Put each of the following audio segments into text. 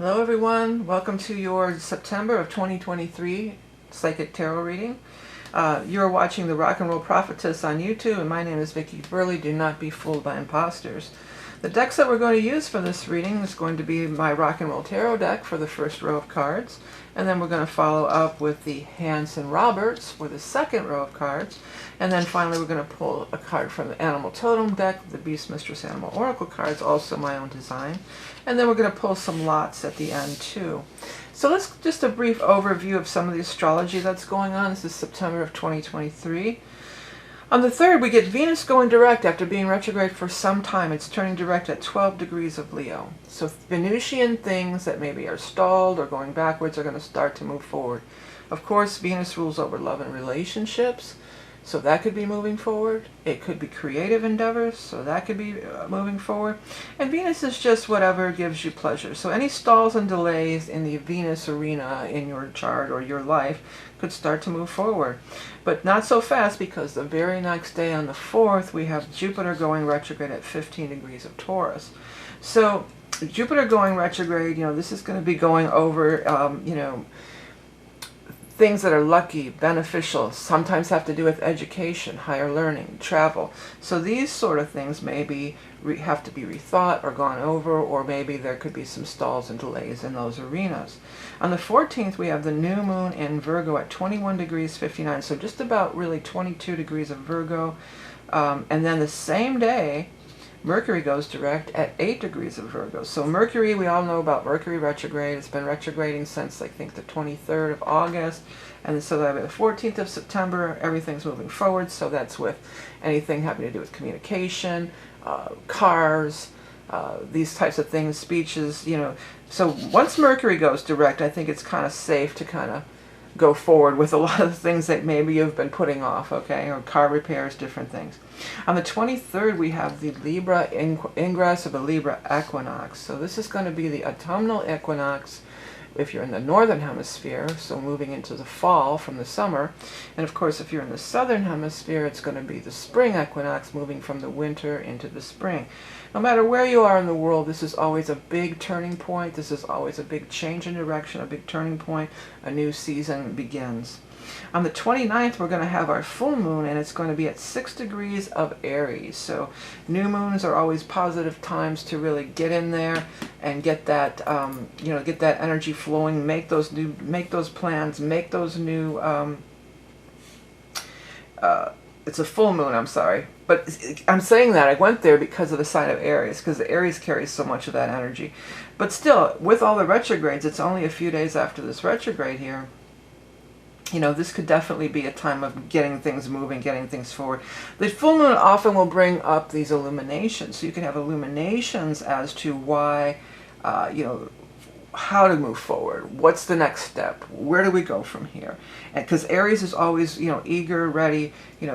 Hello everyone, welcome to your September of 2023 Psychic Tarot reading. You're watching the Rock and Roll Prophetess on YouTube, and my name is Vickieverlie. Do not be fooled by imposters. The decks that we're going to use for this reading is going to be my Rock and Roll Tarot deck for the first row of cards, and then we're going to follow up with the Hanson Roberts for the second row of cards, and then finally we're going to pull a card from the Animal Totem deck, the Beast Mistress Animal Oracle cards, also my own design, and then we're going to pull some lots at the end too. So let's just a brief overview of some of the astrology that's going on. This is September of 2023. On the 3rd, we get Venus going direct after being retrograde for some time. It's turning direct at 12 degrees of Leo. So Venusian things that maybe are stalled or going backwards are going to start to move forward. Of course, Venus rules over love and relationships, so that could be moving forward. It could be creative endeavors, so that could be moving forward. And Venus is just whatever gives you pleasure. So any stalls and delays in the Venus arena in your chart or your life could start to move forward. But not so fast, because the very next day on the 4th, we have Jupiter going retrograde at 15 degrees of Taurus. So Jupiter going retrograde, this is going to be going over, things that are lucky, beneficial, sometimes have to do with education, higher learning, travel. So these sort of things maybe have to be rethought or gone over, or maybe there could be some stalls and delays in those arenas. On the 14th, we have the new moon in Virgo at 21 degrees 59, so just about really 22 degrees of Virgo. And then the same day, Mercury goes direct at 8 degrees of Virgo. So Mercury, we all know about Mercury retrograde. It's been retrograding since, I think, the 23rd of August. And so that by the 14th of September, everything's moving forward. So that's with anything having to do with communication, cars, these types of things, speeches, So once Mercury goes direct, I think it's kind of safe to kind of go forward with a lot of things that maybe you've been putting off, okay, or car repairs, different things. On the 23rd, we have the Libra Ingress of the Libra equinox. So this is going to be the autumnal equinox if you're in the northern hemisphere, so moving into the fall from the summer. And of course, if you're in the southern hemisphere, it's going to be the spring equinox, moving from the winter into the spring. No matter where you are in the world, this is always a big turning point. This is always a big change in direction, a big turning point. A new season begins. On the 29th, we're going to have our full moon, and it's going to be at 6 degrees of Aries. So new moons are always positive times to really get in there and get that, get that energy flowing, make those plans, make those new, it's a full moon, I'm sorry. But I'm saying that, I went there because of the sign of Aries, because the Aries carries so much of that energy. But still, with all the retrogrades, it's only a few days after this retrograde here. This could definitely be a time of getting things moving, getting things forward. The full moon often will bring up these illuminations. So you can have illuminations as to why, how to move forward. What's the next step? Where do we go from here? And because Aries is always, eager, ready,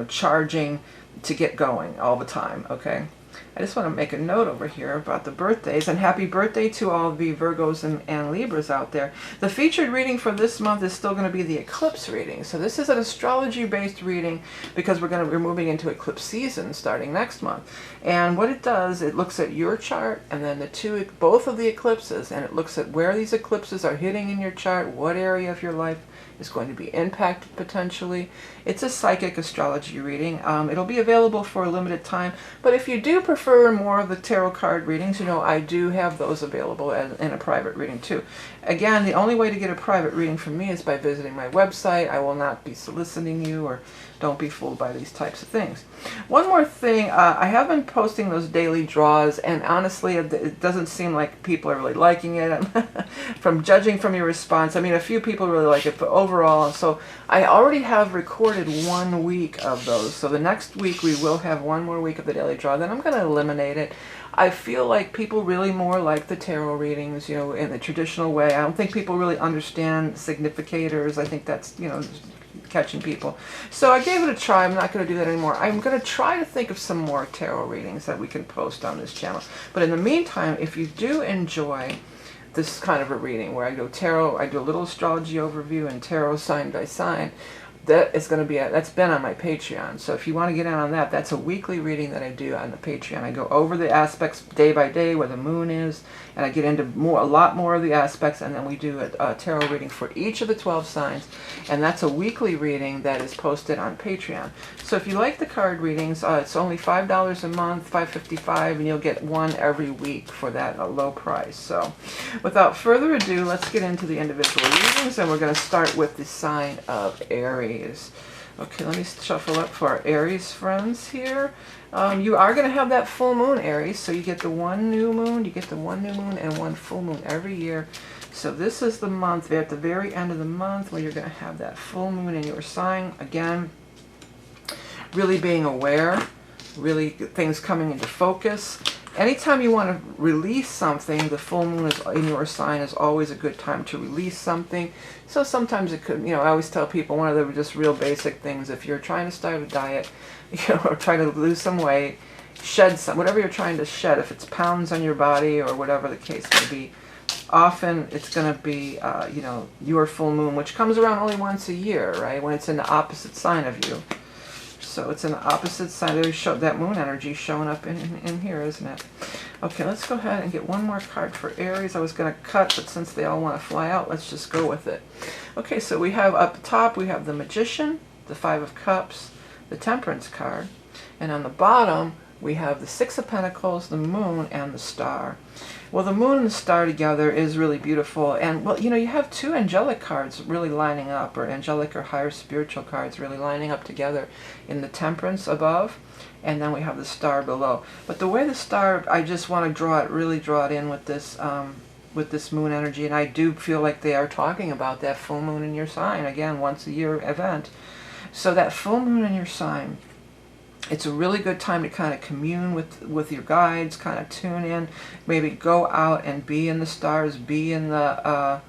charging to get going all the time, okay? I just want to make a note over here about the birthdays, and happy birthday to all the Virgos and Libras out there. The featured reading for this month is still going to be the eclipse reading. So this is an astrology-based reading because we're moving into eclipse season starting next month. And what it does, it looks at your chart and then both of the eclipses, and it looks at where these eclipses are hitting in your chart, what area of your life is going to be impacted potentially. It's a psychic astrology reading. It'll be available for a limited time, but if you do prefer more of the tarot card readings, I do have those available in a private reading too. Again, the only way to get a private reading from me is by visiting my website. I will not be soliciting you, or don't be fooled by these types of things. One more thing, I have been posting those daily draws, and honestly, it doesn't seem like people are really liking it. From judging from your response, I mean, a few people really like it, but overall, so I already have recorded 1 week of those. So the next week we will have 1 more week of the daily draw. Then I'm going to eliminate it. I feel like people really more like the tarot readings, in the traditional way. I don't think people really understand significators. I think that's, catching people. So I gave it a try. I'm not going to do that anymore. I'm going to try to think of some more tarot readings that we can post on this channel. But in the meantime, if you do enjoy this kind of a reading where I do tarot, I do a little astrology overview and tarot sign by sign, that is going to be, that's been on my Patreon. So if you want to get in on that, that's a weekly reading that I do on the Patreon. I go over the aspects day by day, where the moon is, and I get into a lot more of the aspects, and then we do a tarot reading for each of the 12 signs, and that's a weekly reading that is posted on Patreon. So if you like the card readings, it's only $5 a month, $5.55, and you'll get one every week for that low price. So without further ado, let's get into the individual readings, and we're going to start with the sign of Aries. Okay, let me shuffle up for our Aries friends here. You are going to have that full moon, Aries, so you get the one new moon, and one full moon every year. So this is the month, at the very end of the month, where you're going to have that full moon in your sign. Again, really being aware, really things coming into focus. Anytime you want to release something, the full moon is in your sign is always a good time to release something. So sometimes it could, I always tell people one of the just real basic things, if you're trying to start a diet, or trying to lose some weight, shed some, whatever you're trying to shed, if it's pounds on your body or whatever the case may be, often it's going to be, your full moon, which comes around only once a year, right? When it's in the opposite sign of you. So it's an opposite side. There show that moon energy showing up in here, isn't it? Okay, let's go ahead and get one more card for Aries. I was going to cut, but since they all want to fly out, let's just go with it. Okay, so we have up top, we have the Magician, the Five of Cups, the Temperance card, and on the bottom, we have the Six of Pentacles, the Moon, and the Star. Well, the Moon and the Star together is really beautiful. And, well, you have two angelic cards really lining up, or angelic or higher spiritual cards really lining up together in the Temperance above, and then we have the Star below. But the way the Star, I just want to really draw it in with this Moon energy, and I do feel like they are talking about that full moon in your sign, again, once a year event. So that full moon in your sign, it's a really good time to kind of commune with your guides, kind of tune in, maybe go out and be in the stars, be in the,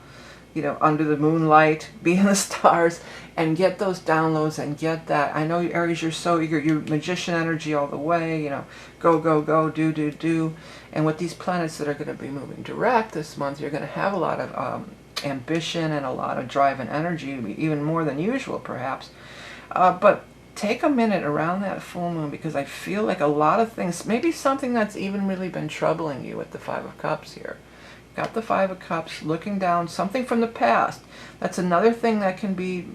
under the moonlight, be in the stars, and get those downloads and get that. I know, Aries, you're so eager, you're Magician energy all the way, go, go, go, do. And with these planets that are going to be moving direct this month, you're going to have a lot of ambition and a lot of drive and energy, even more than usual, perhaps. But take a minute around that full moon, because I feel like a lot of things, maybe something that's even really been troubling you with the Five of Cups here. Got the Five of Cups, looking down, something from the past. That's another thing that can be,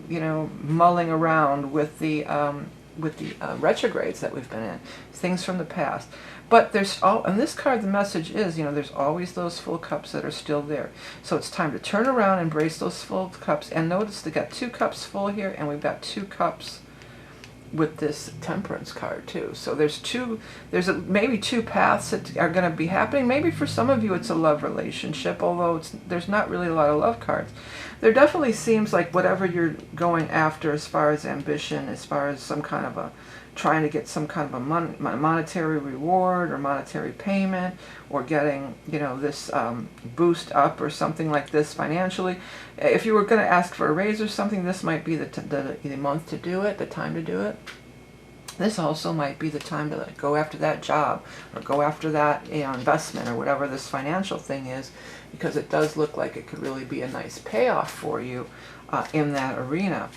mulling around with the retrogrades that we've been in. Things from the past. But there's on this card, the message is, there's always those full cups that are still there. So it's time to turn around, embrace those full cups, and notice they got 2 cups full here, and we've got 2 cups with this Temperance card too. So there's maybe 2 paths that are going to be happening. Maybe for some of you it's a love relationship, although there's not really a lot of love cards. There definitely seems like whatever you're going after as far as ambition, as far as some kind of trying to get some kind of a monetary reward or monetary payment, or getting, this boost up or something like this financially. If you were going to ask for a raise or something, this might be the month to do it, the time to do it. This also might be the time to go after that job, or go after that investment, or whatever this financial thing is, because it does look like it could really be a nice payoff for you in that arena.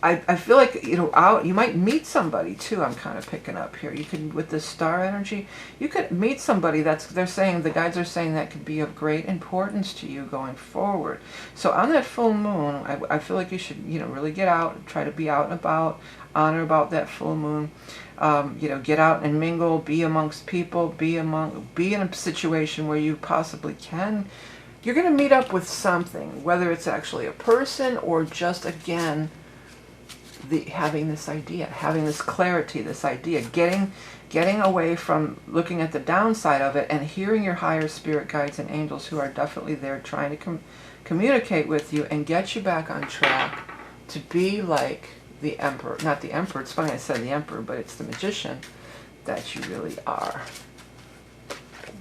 I feel like, you might meet somebody too. I'm kind of picking up here. You could, with this Star energy, you could meet somebody the guides are saying that could be of great importance to you going forward. So on that full moon, I feel like you should, really get out, try to be out and about, honor about that full moon. Get out and mingle, be amongst people, be in a situation where you possibly can. You're going to meet up with something, whether it's actually a person or just, again, having this idea, having this clarity, this idea, getting away from looking at the downside of it and hearing your higher spirit guides and angels, who are definitely there trying to communicate with you and get you back on track to be like the Emperor. Not the Emperor, it's funny I said the Emperor, but it's the Magician that you really are.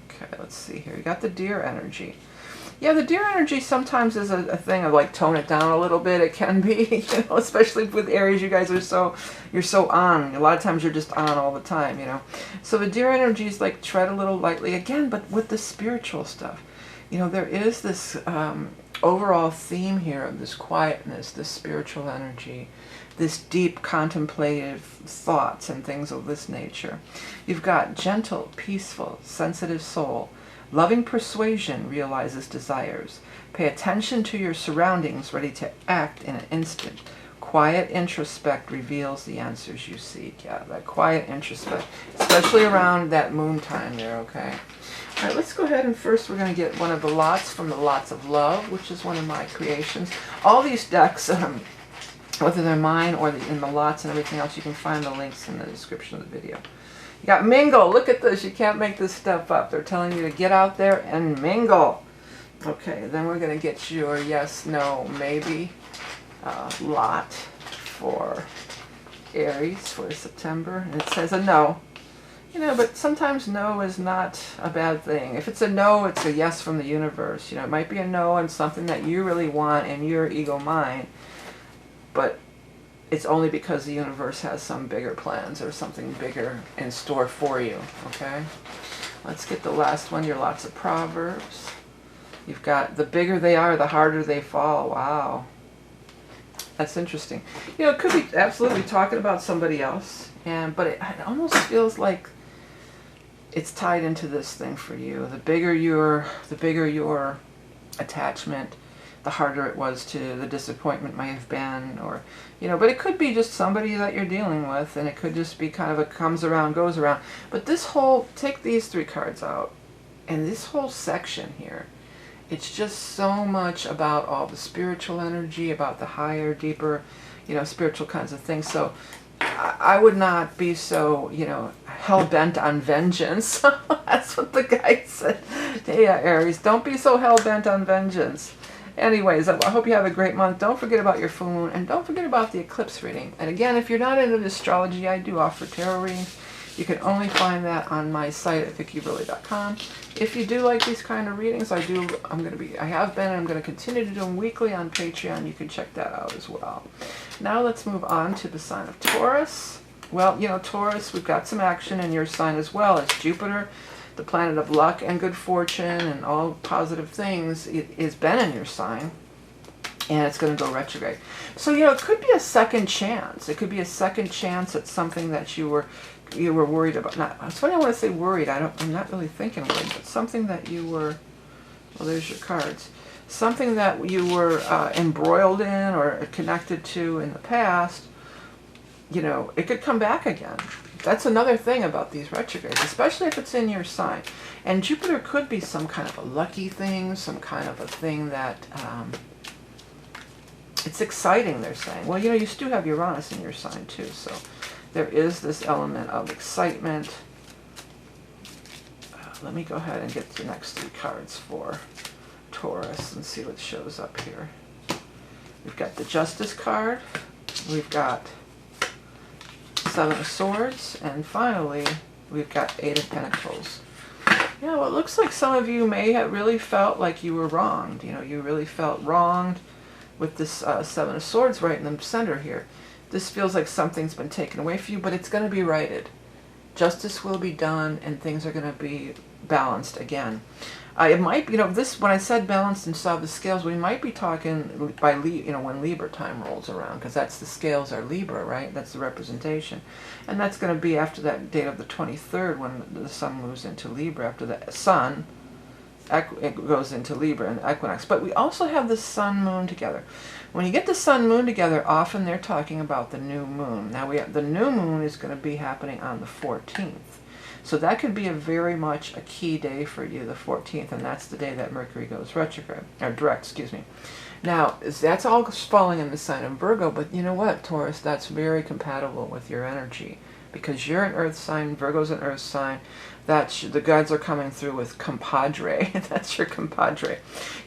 Okay, let's see here. You got the Deer energy. Yeah, the Deer energy sometimes is a thing of like tone it down a little bit. It can be, especially with Aries, you guys are you're so on. A lot of times you're just on all the time, So the Deer energy is like tread a little lightly again, but with the spiritual stuff. There is this overall theme here of this quietness, this spiritual energy, this deep contemplative thoughts and things of this nature. You've got gentle, peaceful, sensitive soul. Loving persuasion realizes desires. Pay attention to your surroundings, ready to act in an instant. Quiet introspect reveals the answers you seek. Yeah, that quiet introspect, especially around that moon time there, okay? All right, let's go ahead and first we're going to get one of the lots from the Lots of Love, which is one of my creations. All these decks, whether they're mine or in the lots and everything else, you can find the links in the description of the video. You got mingle. Look at this. You can't make this stuff up. They're telling you to get out there and mingle. Okay, then we're going to get your yes, no, maybe lot for Aries for September. And it says a no. You know, but sometimes no is not a bad thing. If it's a no, it's a yes from the universe. You know, it might be a no on something that you really want in your ego mind, but it's only because the universe has some bigger plans or something bigger in store for you, okay? Let's get the last one, your Lots of Proverbs. You've got the bigger they are, the harder they fall. Wow. That's interesting. You know, it could be absolutely talking about somebody else, but it almost feels like it's tied into this thing for you. The bigger your attachment, the harder it was to, the disappointment might have been, or, you know, but it could be just somebody that you're dealing with, and it could just be kind of a comes around, goes around. But this whole, take these 3 cards out, and this whole section here, it's just so much about all the spiritual energy, about the higher, deeper, you know, spiritual kinds of things. So I would not be so, you know, hell-bent on vengeance. That's what the guy said. Yeah, Aries, don't be so hell-bent on vengeance. Anyways, I hope you have a great month. Don't forget about your full moon, and don't forget about the eclipse reading. And again, if you're not into astrology, I do offer tarot readings. You can only find that on my site at vickieverlie.com. If you do like these kind of readings, I have been, and I'm going to continue to do them weekly on Patreon. You can check that out as well. Now let's move on to the sign of Taurus. Well, you know, Taurus, we've got some action in your sign as well as Jupiter, the planet of luck and good fortune and all positive things. It has been in your sign, and it's going to go retrograde. So, you know, it could be a second chance. It could be a second chance at something that you were worried about. It's funny I want to say worried. I'm not really thinking worried, but something that you were, well, there's your cards. Something that you were embroiled in or connected to in the past, you know, it could come back again. That's another thing about these retrogrades, especially if it's in your sign. And Jupiter could be some kind of a lucky thing, some kind of a thing that, it's exciting, they're saying. Well, you know, you still have Uranus in your sign too, so there is this element of excitement. Let me go ahead and get the next 3 cards for Taurus and see what shows up here. We've got the Justice card. We've got 7 of Swords. And finally, we've got 8 of Pentacles. You know, it looks like some of you may have really felt like you were wronged. You know, you really felt wronged with this 7 of Swords right in the center here. This feels like something's been taken away from you, but it's going to be righted. Justice will be done, and things are going to be balanced again. It might, you know, this, when I said balanced and saw the scales, we might be talking by, you know, when Libra time rolls around, because that's the scales are Libra, right? That's the representation. And that's going to be after that date of the 23rd when the sun moves into Libra, after the sun it goes into Libra and equinox. But we also have the sun moon together. When you get the sun moon together, often they're talking about the new moon. Now the new moon is going to be happening on the 14th. So that could be very much a key day for you, the 14th, and that's the day that Mercury goes retrograde, or direct, excuse me. Now, that's all falling in the sign of Virgo, but you know what, Taurus, that's very compatible with your energy, because you're an earth sign, Virgo's an earth sign. The gods are coming through with compadre. That's your compadre.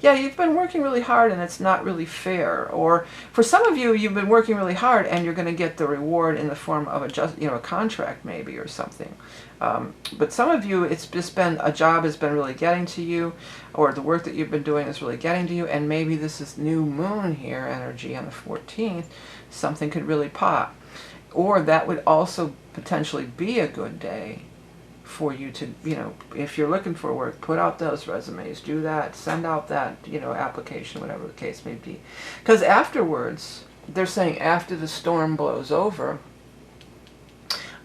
Yeah, you've been working really hard and it's not really fair. Or for some of you, you've been working really hard and you're going to get the reward in the form of a contract maybe or something. But some of you, it's just been, a job has been really getting to you, or the work that you've been doing is really getting to you, and maybe this is new moon here energy on the 14th, something could really pop. Or that would also potentially be a good day for you to, if you're looking for work, put out those resumes, do that, send out that, application, whatever the case may be. Because afterwards, they're saying after the storm blows over,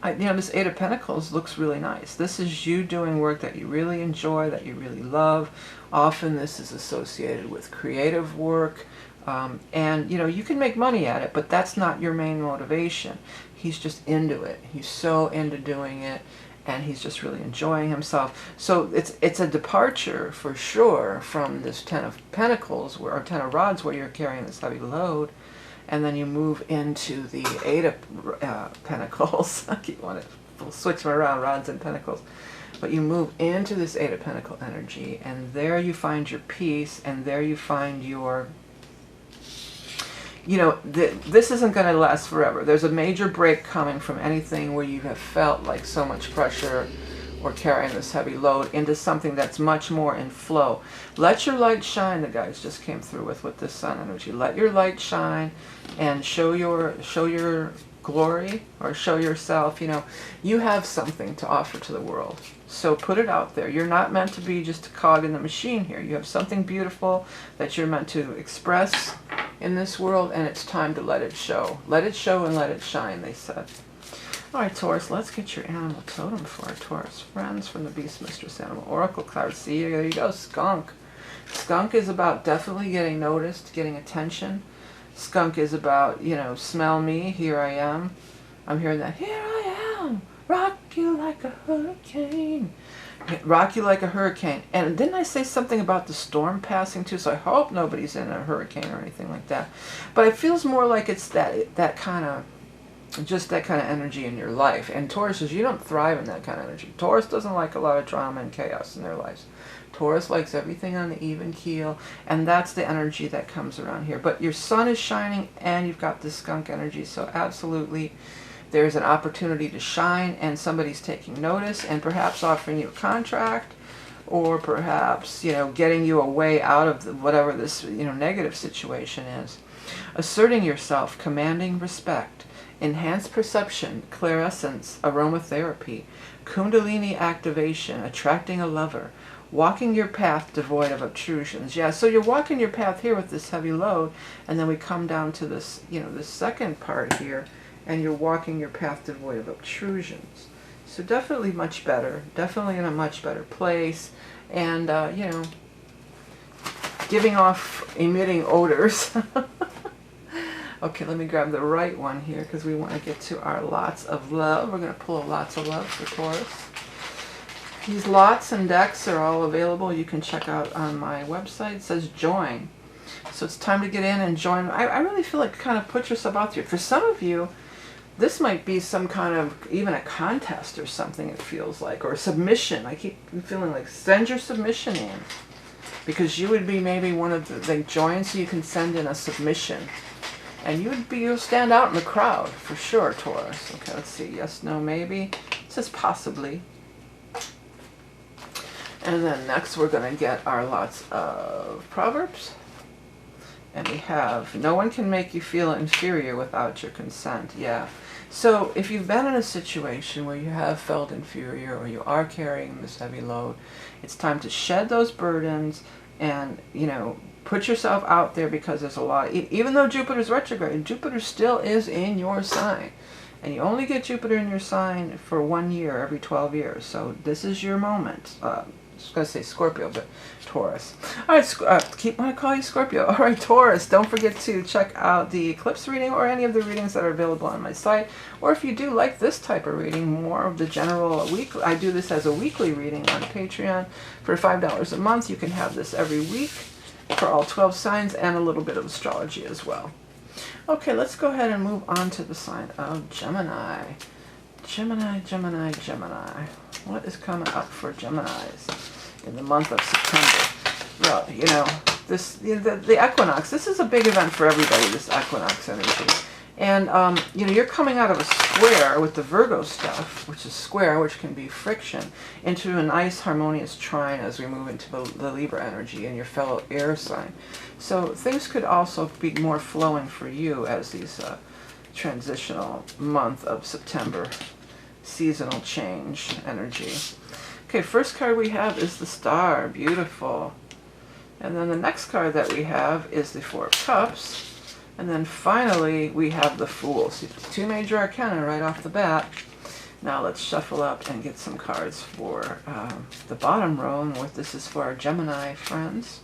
this Eight of Pentacles looks really nice. This is you doing work that you really enjoy, that you really love. Often this is associated with creative work. And, you can make money at it, but that's not your main motivation. He's just into it. He's so into doing it, and he's just really enjoying himself. So it's a departure for sure from this Ten of Pentacles, or Ten of Rods, where you're carrying this heavy load. And then you move into the Eight of Pentacles. I keep wanting to switch them around, Rods and Pentacles. But you move into this Eight of Pentacle energy, and there you find your peace, and there you find your... this isn't going to last forever. There's a major break coming from anything where you have felt like so much pressure or carrying this heavy load into something that's much more in flow. Let your light shine, the guys just came through with this sun energy. Let your light shine and show your glory, or show yourself. You have something to offer to the world. So put it out there. You're not meant to be just a cog in the machine here. You have something beautiful that you're meant to express in this world, and it's time to let it show. Let it show and let it shine, they said. All right, Taurus, let's get your animal totem for our Taurus friends from the Beast Mistress Animal Oracle card. See, there you go, skunk. Skunk is about definitely getting noticed, getting attention. Skunk is about, smell me, here I am. I'm hearing that, here I am, rock you like a hurricane. Rock you like a hurricane. And didn't I say something about the storm passing too? So I hope nobody's in a hurricane or anything like that. But it feels more like it's that kind of energy in your life. And Tauruses, you don't thrive in that kind of energy. Taurus doesn't like a lot of drama and chaos in their lives. Taurus likes everything on the even keel, and that's the energy that comes around here. But your sun is shining, and you've got this skunk energy, so absolutely there's an opportunity to shine, and somebody's taking notice and perhaps offering you a contract, or perhaps, getting you a way out of whatever this, negative situation is. Asserting yourself, commanding respect, enhanced perception, clairescence, aromatherapy, kundalini activation, attracting a lover, walking your path devoid of obtrusions. Yeah, so you're walking your path here with this heavy load, and then we come down to this, this second part here, and you're walking your path devoid of obtrusions. So definitely much better, definitely in a much better place, and, giving off, emitting odors. Okay, let me grab the right one here, because we want to get to our lots of love. We're going to pull lots of love for Taurus. These lots and decks are all available. You can check out on my website. It says join. So it's time to get in and join. I really feel like kind of put yourself out there. For some of you, this might be some kind of, even a contest or something, it feels like, or a submission. I keep feeling like send your submission in, because you would be maybe one of the join, so you can send in a submission. And you'll stand out in the crowd, for sure, Taurus. Okay, let's see. Yes, no, maybe. It says possibly. And then next we're going to get our lots of Proverbs. And we have, no one can make you feel inferior without your consent. Yeah. So if you've been in a situation where you have felt inferior, or you are carrying this heavy load, it's time to shed those burdens and, put yourself out there, because there's a lot, even though Jupiter's retrograde, Jupiter still is in your sign. And you only get Jupiter in your sign for 1 year every 12 years. So this is your moment. I was going to say Scorpio, but Taurus. All right, keep want to call you Scorpio. All right, Taurus, don't forget to check out the eclipse reading or any of the readings that are available on my site. Or if you do like this type of reading, more of the general weekly, I do this as a weekly reading on Patreon for $5 a month. You can have this every week for all 12 signs, and a little bit of astrology as well. Okay, let's go ahead and move on to the sign of Gemini. Gemini. What is coming up for Geminis in the month of September? Well, the equinox. This is a big event for everybody, this equinox energy. And, you're coming out of a square with the Virgo stuff, which is square, which can be friction, into a nice harmonious trine as we move into the Libra energy and your fellow air sign. So things could also be more flowing for you as these transitional month of September seasonal change energy. Okay, first card we have is the Star. Beautiful. And then the next card that we have is the Four of Cups. And then finally we have the Fool. So 2 major arcana right off the bat. Now let's shuffle up and get some cards for the bottom row. And what this is for our Gemini friends.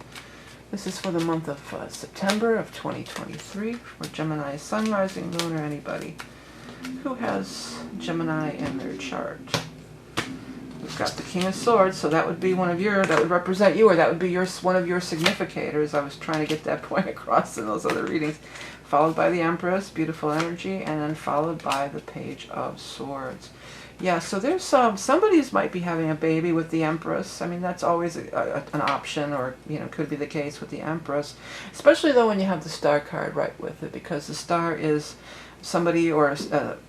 This is for the month of September of 2023 for Gemini, Sun, Rising, Moon, or anybody who has Gemini in their chart. We've got the King of Swords, so that would be one of your, that would represent you, or that would be your, one of your significators. I was trying to get that point across in those other readings. Followed by the Empress, beautiful energy, and then followed by the Page of Swords. Yeah, so there's somebody might be having a baby with the Empress. I mean, that's always an option, or, you know, could be the case with the Empress. Especially, though, when you have the Star card right with it, because the Star is somebody or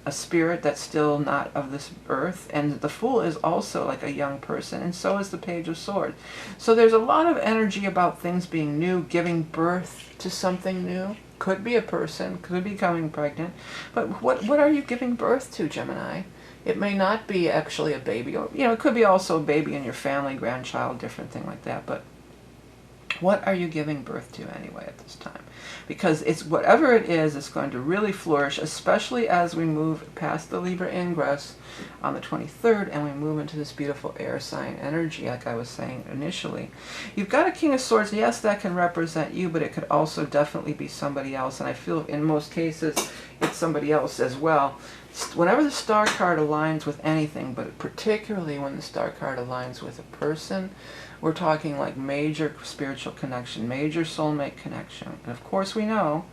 a spirit that's still not of this earth, and the Fool is also like a young person, and so is the Page of Swords. So there's a lot of energy about things being new, giving birth to something new. Could be a person, could be becoming pregnant, but what are you giving birth to, Gemini? It may not be actually a baby, or, you know, it could be also a baby in your family, grandchild, different thing like that, but what are you giving birth to anyway at this time? Because it's whatever it is, it's going to really flourish, especially as we move past the Libra Ingress on the 23rd and we move into this beautiful air sign energy, like I was saying initially. You've got a King of Swords. Yes, that can represent you, but it could also definitely be somebody else, and I feel in most cases it's somebody else as well. Whenever the Star card aligns with anything, but particularly when the Star card aligns with a person, we're talking like major spiritual connection, major soulmate connection. And of course we know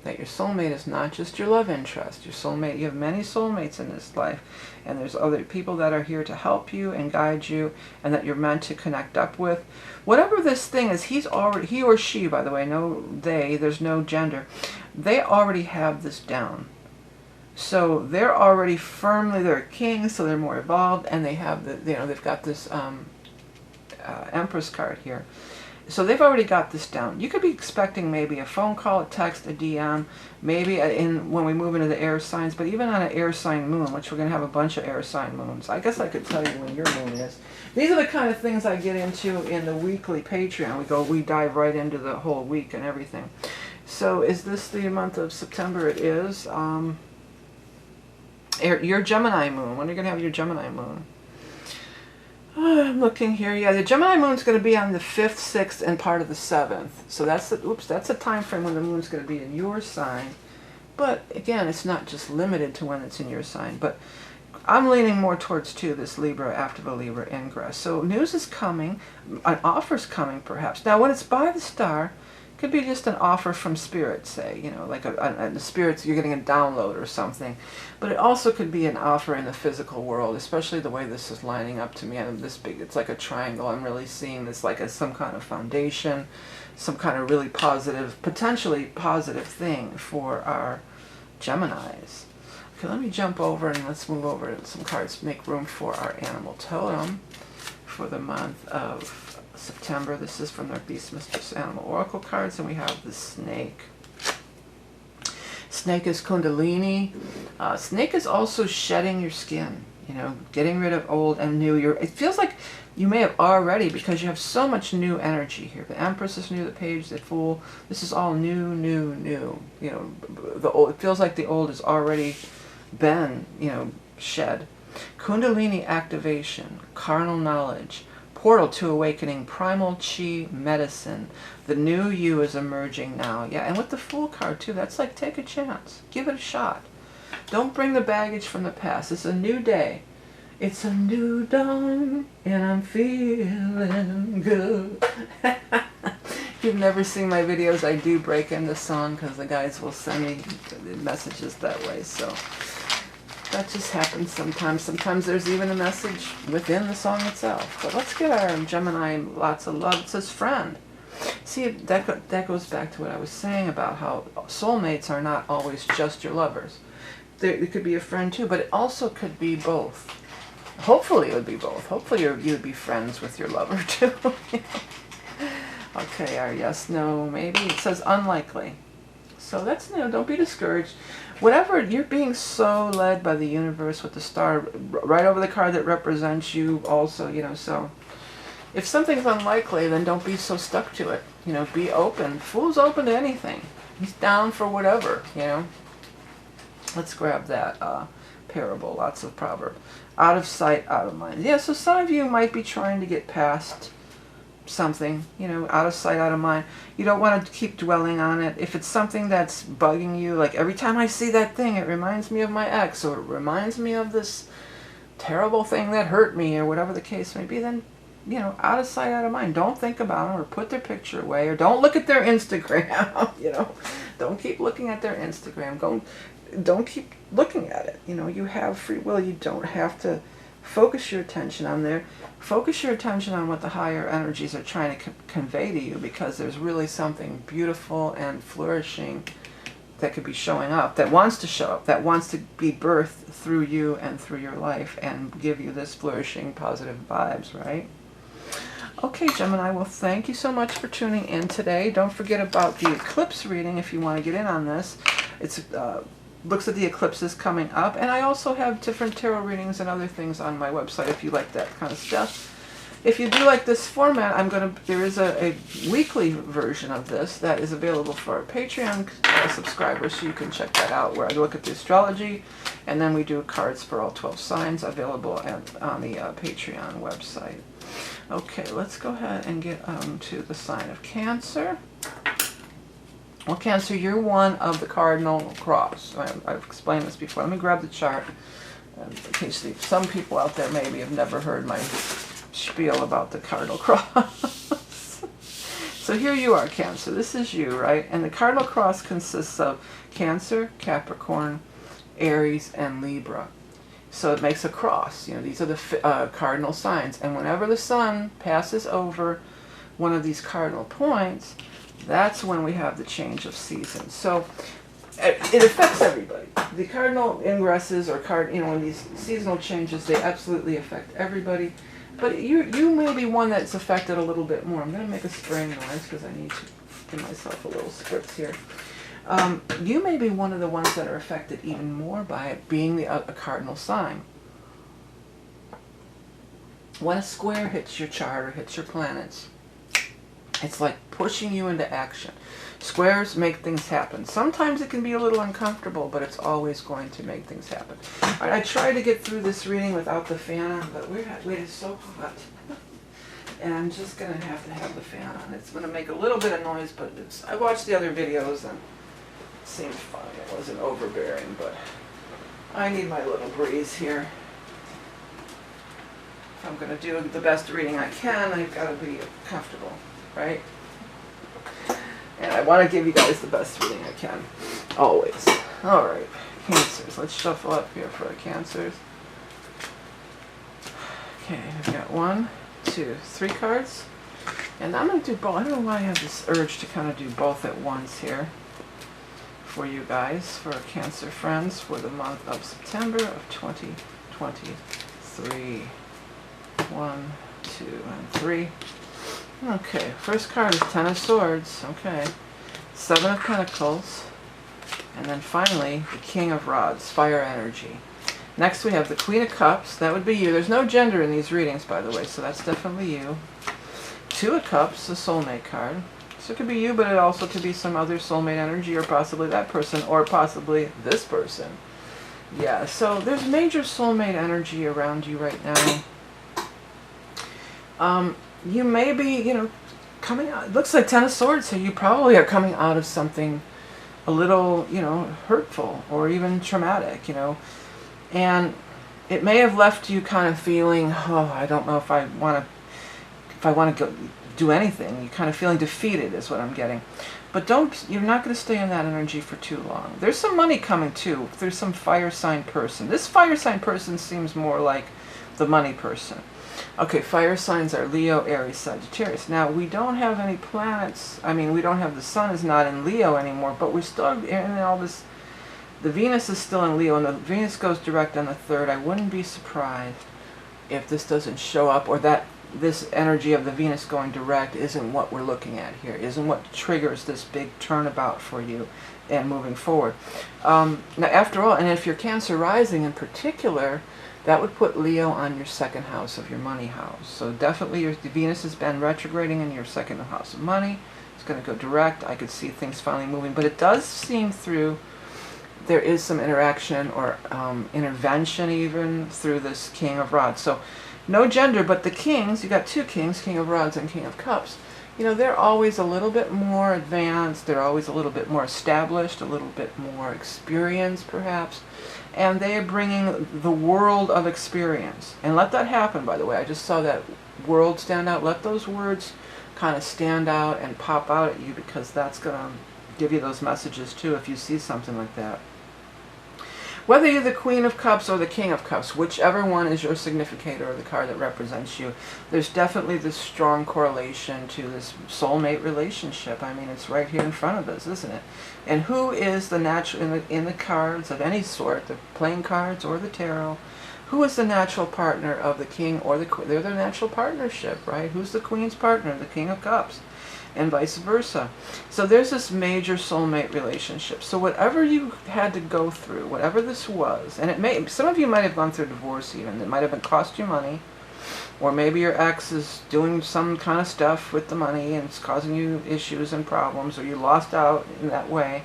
that your soulmate is not just your love interest. Your soulmate, you have many soulmates in this life, and there's other people that are here to help you and guide you, and that you're meant to connect up with. Whatever this thing is, he or she, by the way, no they, there's no gender, they already have this down. So they're already firmly, they're a king, so they're more evolved, and they have the, you know, they've got this Empress card here. So they've already got this down. You could be expecting maybe a phone call, a text, a DM, maybe when we move into the air signs, but even on an air sign moon, which we're going to have a bunch of air sign moons. I guess I could tell you when your moon is. These are the kind of things I get into in the weekly Patreon. We dive right into the whole week and everything. So is this the month of September? It is. Your Gemini moon. When are you going to have your Gemini moon? I'm looking here. Yeah, the Gemini moon's going to be on the 5th, 6th, and part of the 7th. So that's a time frame when the moon's going to be in your sign. But again, it's not just limited to when it's in your sign. But I'm leaning more towards this Libra after the Libra Ingress. So news is coming, an offer's coming perhaps. Now when it's by the Star, could be just an offer from spirit, say, you know, like the spirits, you're getting a download or something. But it also could be an offer in the physical world, especially the way this is lining up to me. And this big, it's like a triangle. I'm really seeing this like as some kind of foundation, some kind of really positive, potentially positive thing for our Geminis. Okay, let me jump over and let's move over to some cards, make room for our animal totem for the month of September. This is from their Beast Mistress Animal Oracle cards, and we have the snake. Snake is Kundalini. Snake is also shedding your skin, you know, getting rid of old and new. It feels like you may have already, because you have so much new energy here. The Empress is new, the Page, the Fool. This is all new, new, new. You know, the old. It feels like the old has already been, you know, shed. Kundalini activation, carnal knowledge, portal to awakening, primal chi medicine. The new you is emerging now. Yeah, and with the Fool card too, that's like take a chance. Give it a shot. Don't bring the baggage from the past. It's a new day. It's a new dawn, and I'm feeling good. If you've never seen my videos, I do break into song because the guys will send me messages that way. So that just happens sometimes. Sometimes there's even a message within the song itself. But let's give our Gemini lots of love. It says friend. See, that goes back to what I was saying about how soulmates are not always just your lovers. It could be a friend too, but it also could be both. Hopefully it would be both. Hopefully you would be friends with your lover too. Okay, our yes, no, maybe. It says unlikely. So that's, you know, don't be discouraged. whatever, you're being so led by the universe with the star right over the card that represents you also, you know. So if something's unlikely, then don't be so stuck to it. You know, be open. Fool's open to anything. He's down for whatever, you know. Let's grab that parable, lots of proverb. Out of sight, out of mind. Yeah, so some of you might be trying to get past something, you know, out of sight, out of mind. You don't want to keep dwelling on it. If it's something that's bugging you, like every time I see that thing, it reminds me of my ex, or it reminds me of this terrible thing that hurt me, or whatever the case may be, then, you know, out of sight, out of mind. Don't think about them, or put their picture away, or don't look at their Instagram, you know. Don't keep looking at their Instagram. Don't keep looking at it. You know, you have free will. You don't have to focus your attention on there. Focus your attention on what the higher energies are trying to convey to you, because there's really something beautiful and flourishing that could be showing up, that wants to show up, that wants to be birthed through you and through your life and give you this flourishing, positive vibes, right? Okay, Gemini, well, thank you so much for tuning in today. Don't forget about the eclipse reading if you want to get in on this. It's looks at the eclipses coming up, and I also have different tarot readings and other things on my website if you like that kind of stuff. If you do like this format, there is a weekly version of this that is available for our Patreon subscribers, so you can check that out, where I look at the astrology, and then we do cards for all 12 signs available on the Patreon website. Okay, let's go ahead and get to the sign of Cancer. Well, Cancer, you're one of the cardinal cross. I've explained this before. Let me grab the chart, in case some people out there maybe have never heard my spiel about the cardinal cross. So here you are, Cancer. This is you, right? And the cardinal cross consists of Cancer, Capricorn, Aries, and Libra. So it makes a cross. You know, these are the cardinal signs. And whenever the sun passes over one of these cardinal points, that's when we have the change of season. So it affects everybody. The cardinal ingresses, or when these seasonal changes, they absolutely affect everybody. But you may be one that's affected a little bit more. I'm going to make a spraying noise because I need to give myself a little spritz here. You may be one of the ones that are affected even more by it being a cardinal sign. When a square hits your chart or hits your planets, it's like pushing you into action. Squares make things happen. Sometimes it can be a little uncomfortable, but it's always going to make things happen. All right, I tried to get through this reading without the fan on, but it is so hot. And I'm just going to have the fan on. It's going to make a little bit of noise, but I watched the other videos and it seemed fine. It wasn't overbearing, but I need my little breeze here. If I'm going to do the best reading I can, I've got to be comfortable, right? And I want to give you guys the best reading I can, always. All right, Cancers. Let's shuffle up here for our Cancers. Okay, I've got 1, 2, 3 cards. And I'm going to do both. I don't know why I have this urge to kind of do both at once here for you guys, for our Cancer friends, for the month of September of 2023. 1, 2, and 3. Okay, first card is 10 of Swords. Okay, 7 of Pentacles. And then finally, the King of Rods, fire energy. Next we have the Queen of Cups. That would be you. There's no gender in these readings, by the way, so that's definitely you. 2 of Cups, the soulmate card. So it could be you, but it also could be some other soulmate energy, or possibly that person, or possibly this person. Yeah, so there's major soulmate energy around you right now. You may be, coming out. It looks like 10 of Swords, so you probably are coming out of something a little, hurtful or even traumatic, And it may have left you kind of feeling, oh, I don't know if I want to go do anything. You're kind of feeling defeated is what I'm getting. But you're not going to stay in that energy for too long. There's some money coming too. There's some fire sign person. This fire sign person seems more like the money person. Okay, fire signs are Leo, Aries, Sagittarius. Now, we don't have any planets. I mean, we don't have, the sun is not in Leo anymore, but we're still in all this. The Venus is still in Leo, and the Venus goes direct on the 3rd. I wouldn't be surprised if this doesn't show up, or that this energy of the Venus going direct isn't what we're looking at here, isn't what triggers this big turnabout for you and moving forward. Now, after all, and if you're Cancer rising in particular, that would put Leo on your second house of your money house. So definitely the Venus has been retrograding in your second house of money. It's going to go direct. I could see things finally moving. But it does seem through, there is some interaction or intervention even through this King of Rods. So no gender, but the kings, you got two kings, King of Rods and King of Cups. You know, they're always a little bit more advanced. They're always a little bit more established, a little bit more experienced perhaps. And they are bringing the world of experience. And let that happen, by the way. I just saw that world stand out. Let those words kind of stand out and pop out at you, because that's going to give you those messages too if you see something like that. Whether you're the Queen of Cups or the King of Cups, whichever one is your significator or the card that represents you, there's definitely this strong correlation to this soulmate relationship. I mean, it's right here in front of us, isn't it? And who is the natural, in the cards of any sort, the playing cards or the tarot, who is the natural partner of the King or the Queen? They're their natural partnership, right? Who's the Queen's partner? The King of Cups. And vice versa. So there's this major soulmate relationship. So whatever you had to go through, whatever this was, and it may, some of you might have gone through divorce even, it might have cost you money, or maybe your ex is doing some kind of stuff with the money and it's causing you issues and problems, or you lost out in that way.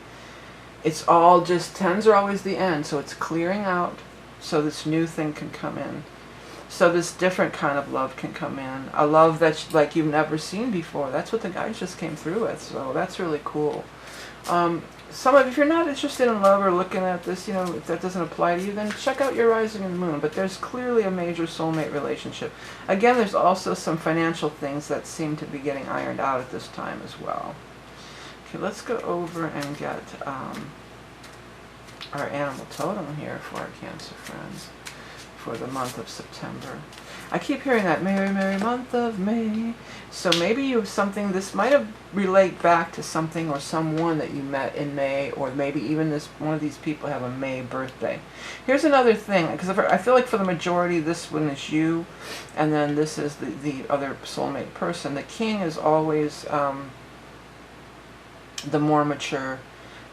It's all just, tens are always the end, so it's clearing out so this new thing can come in. So this different kind of love can come in. A love that's like you've never seen before. That's what the guys just came through with. So that's really cool. If you're not interested in love or looking at this, you know, if that doesn't apply to you, then check out your rising and moon. But there's clearly a major soulmate relationship. Again, there's also some financial things that seem to be getting ironed out at this time as well. Okay, let's go over and get our animal totem here for our Cancer friends for the month of September. I keep hearing that merry, merry month of May. So maybe you have something, this might have relate back to something or someone that you met in May, or maybe even one of these people have a May birthday. Here's another thing, because I feel like for the majority this one is you, and then this is the other soulmate person. The King is always the more mature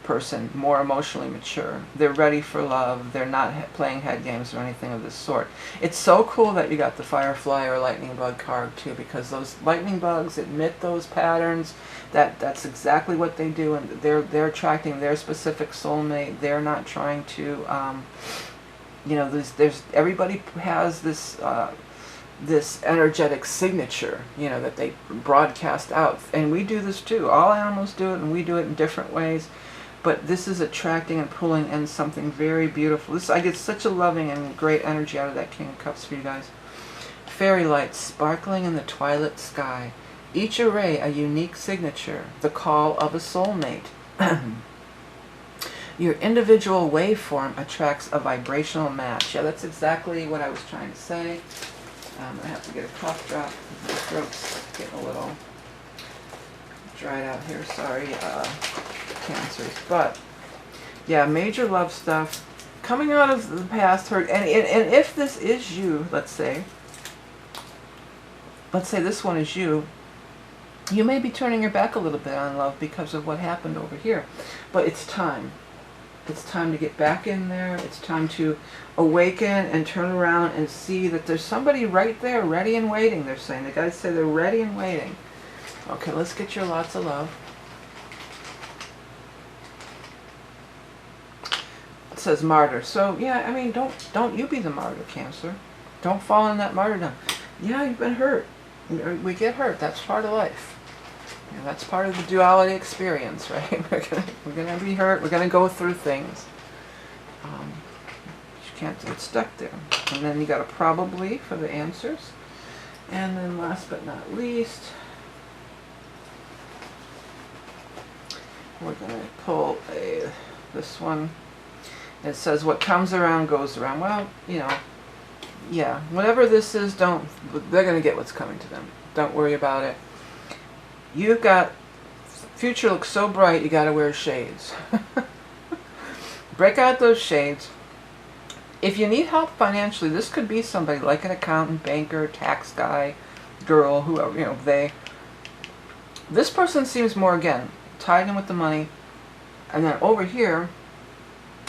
person, more emotionally mature. They're ready for love. They're not playing head games or anything of this sort. It's so cool that you got the Firefly or Lightning Bug card too, because those lightning bugs admit those patterns. That's exactly what they do, and they're attracting their specific soulmate. They're not trying to, you know, there's everybody has this this energetic signature, you know, that they broadcast out, and we do this too. All animals do it, and we do it in different ways. But this is attracting and pulling in something very beautiful. I get such a loving and great energy out of that King of Cups for you guys. Fairy lights sparkling in the twilight sky. Each array a unique signature. The call of a soulmate. Your individual waveform attracts a vibrational match. Yeah, that's exactly what I was trying to say. I have to get a cough drop. My throat's getting a little dried out here. Sorry. Cancers, but yeah, major love stuff coming out of the past hurt, and if this is you, let's say this one is you, you may be turning your back a little bit on love because of what happened over here, but it's time to get back in there. It's time to awaken and turn around and see that there's somebody right there ready and waiting. They're saying, the guys say they're ready and waiting. Okay, let's get your lots of love. Says martyr. So yeah, I mean, don't you be the martyr, Cancer. Don't fall in that martyrdom. Yeah, you've been hurt. We get hurt. That's part of life. You know, that's part of the duality experience, right? We're gonna be hurt. We're gonna go through things. You can't get stuck there. And then you got a probably for the answers. And then last but not least, we're gonna pull this one. It says, what comes around goes around. Well, you know, yeah, whatever this is, they're going to get what's coming to them. Don't worry about it. You've got, future looks so bright, you got to wear shades. Break out those shades. If you need help financially, this could be somebody like an accountant, banker, tax guy, girl, whoever, you know, they. This person seems more, again, tied in with the money. And then over here,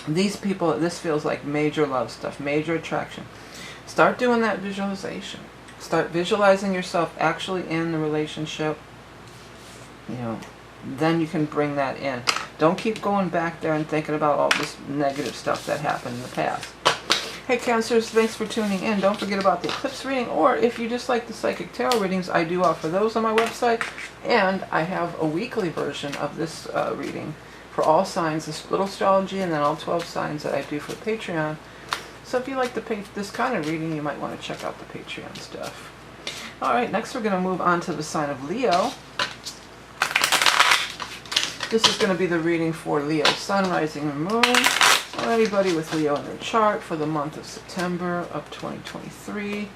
these people, this feels like major love stuff, major attraction. Start doing that visualization. Start visualizing yourself actually in the relationship. You know, then you can bring that in. Don't keep going back there and thinking about all this negative stuff that happened in the past. Hey Cancers, thanks for tuning in. Don't forget about the eclipse reading, or if you just like the psychic tarot readings, I do offer those on my website, and I have a weekly version of this reading for all signs, this little astrology, and then all 12 signs that I do for Patreon. So if you like this kind of reading, you might want to check out the Patreon stuff. Alright, next we're going to move on to the sign of Leo. This is going to be the reading for Leo, Sun, Rising, and Moon. Or anybody with Leo in their chart for the month of September of 2023.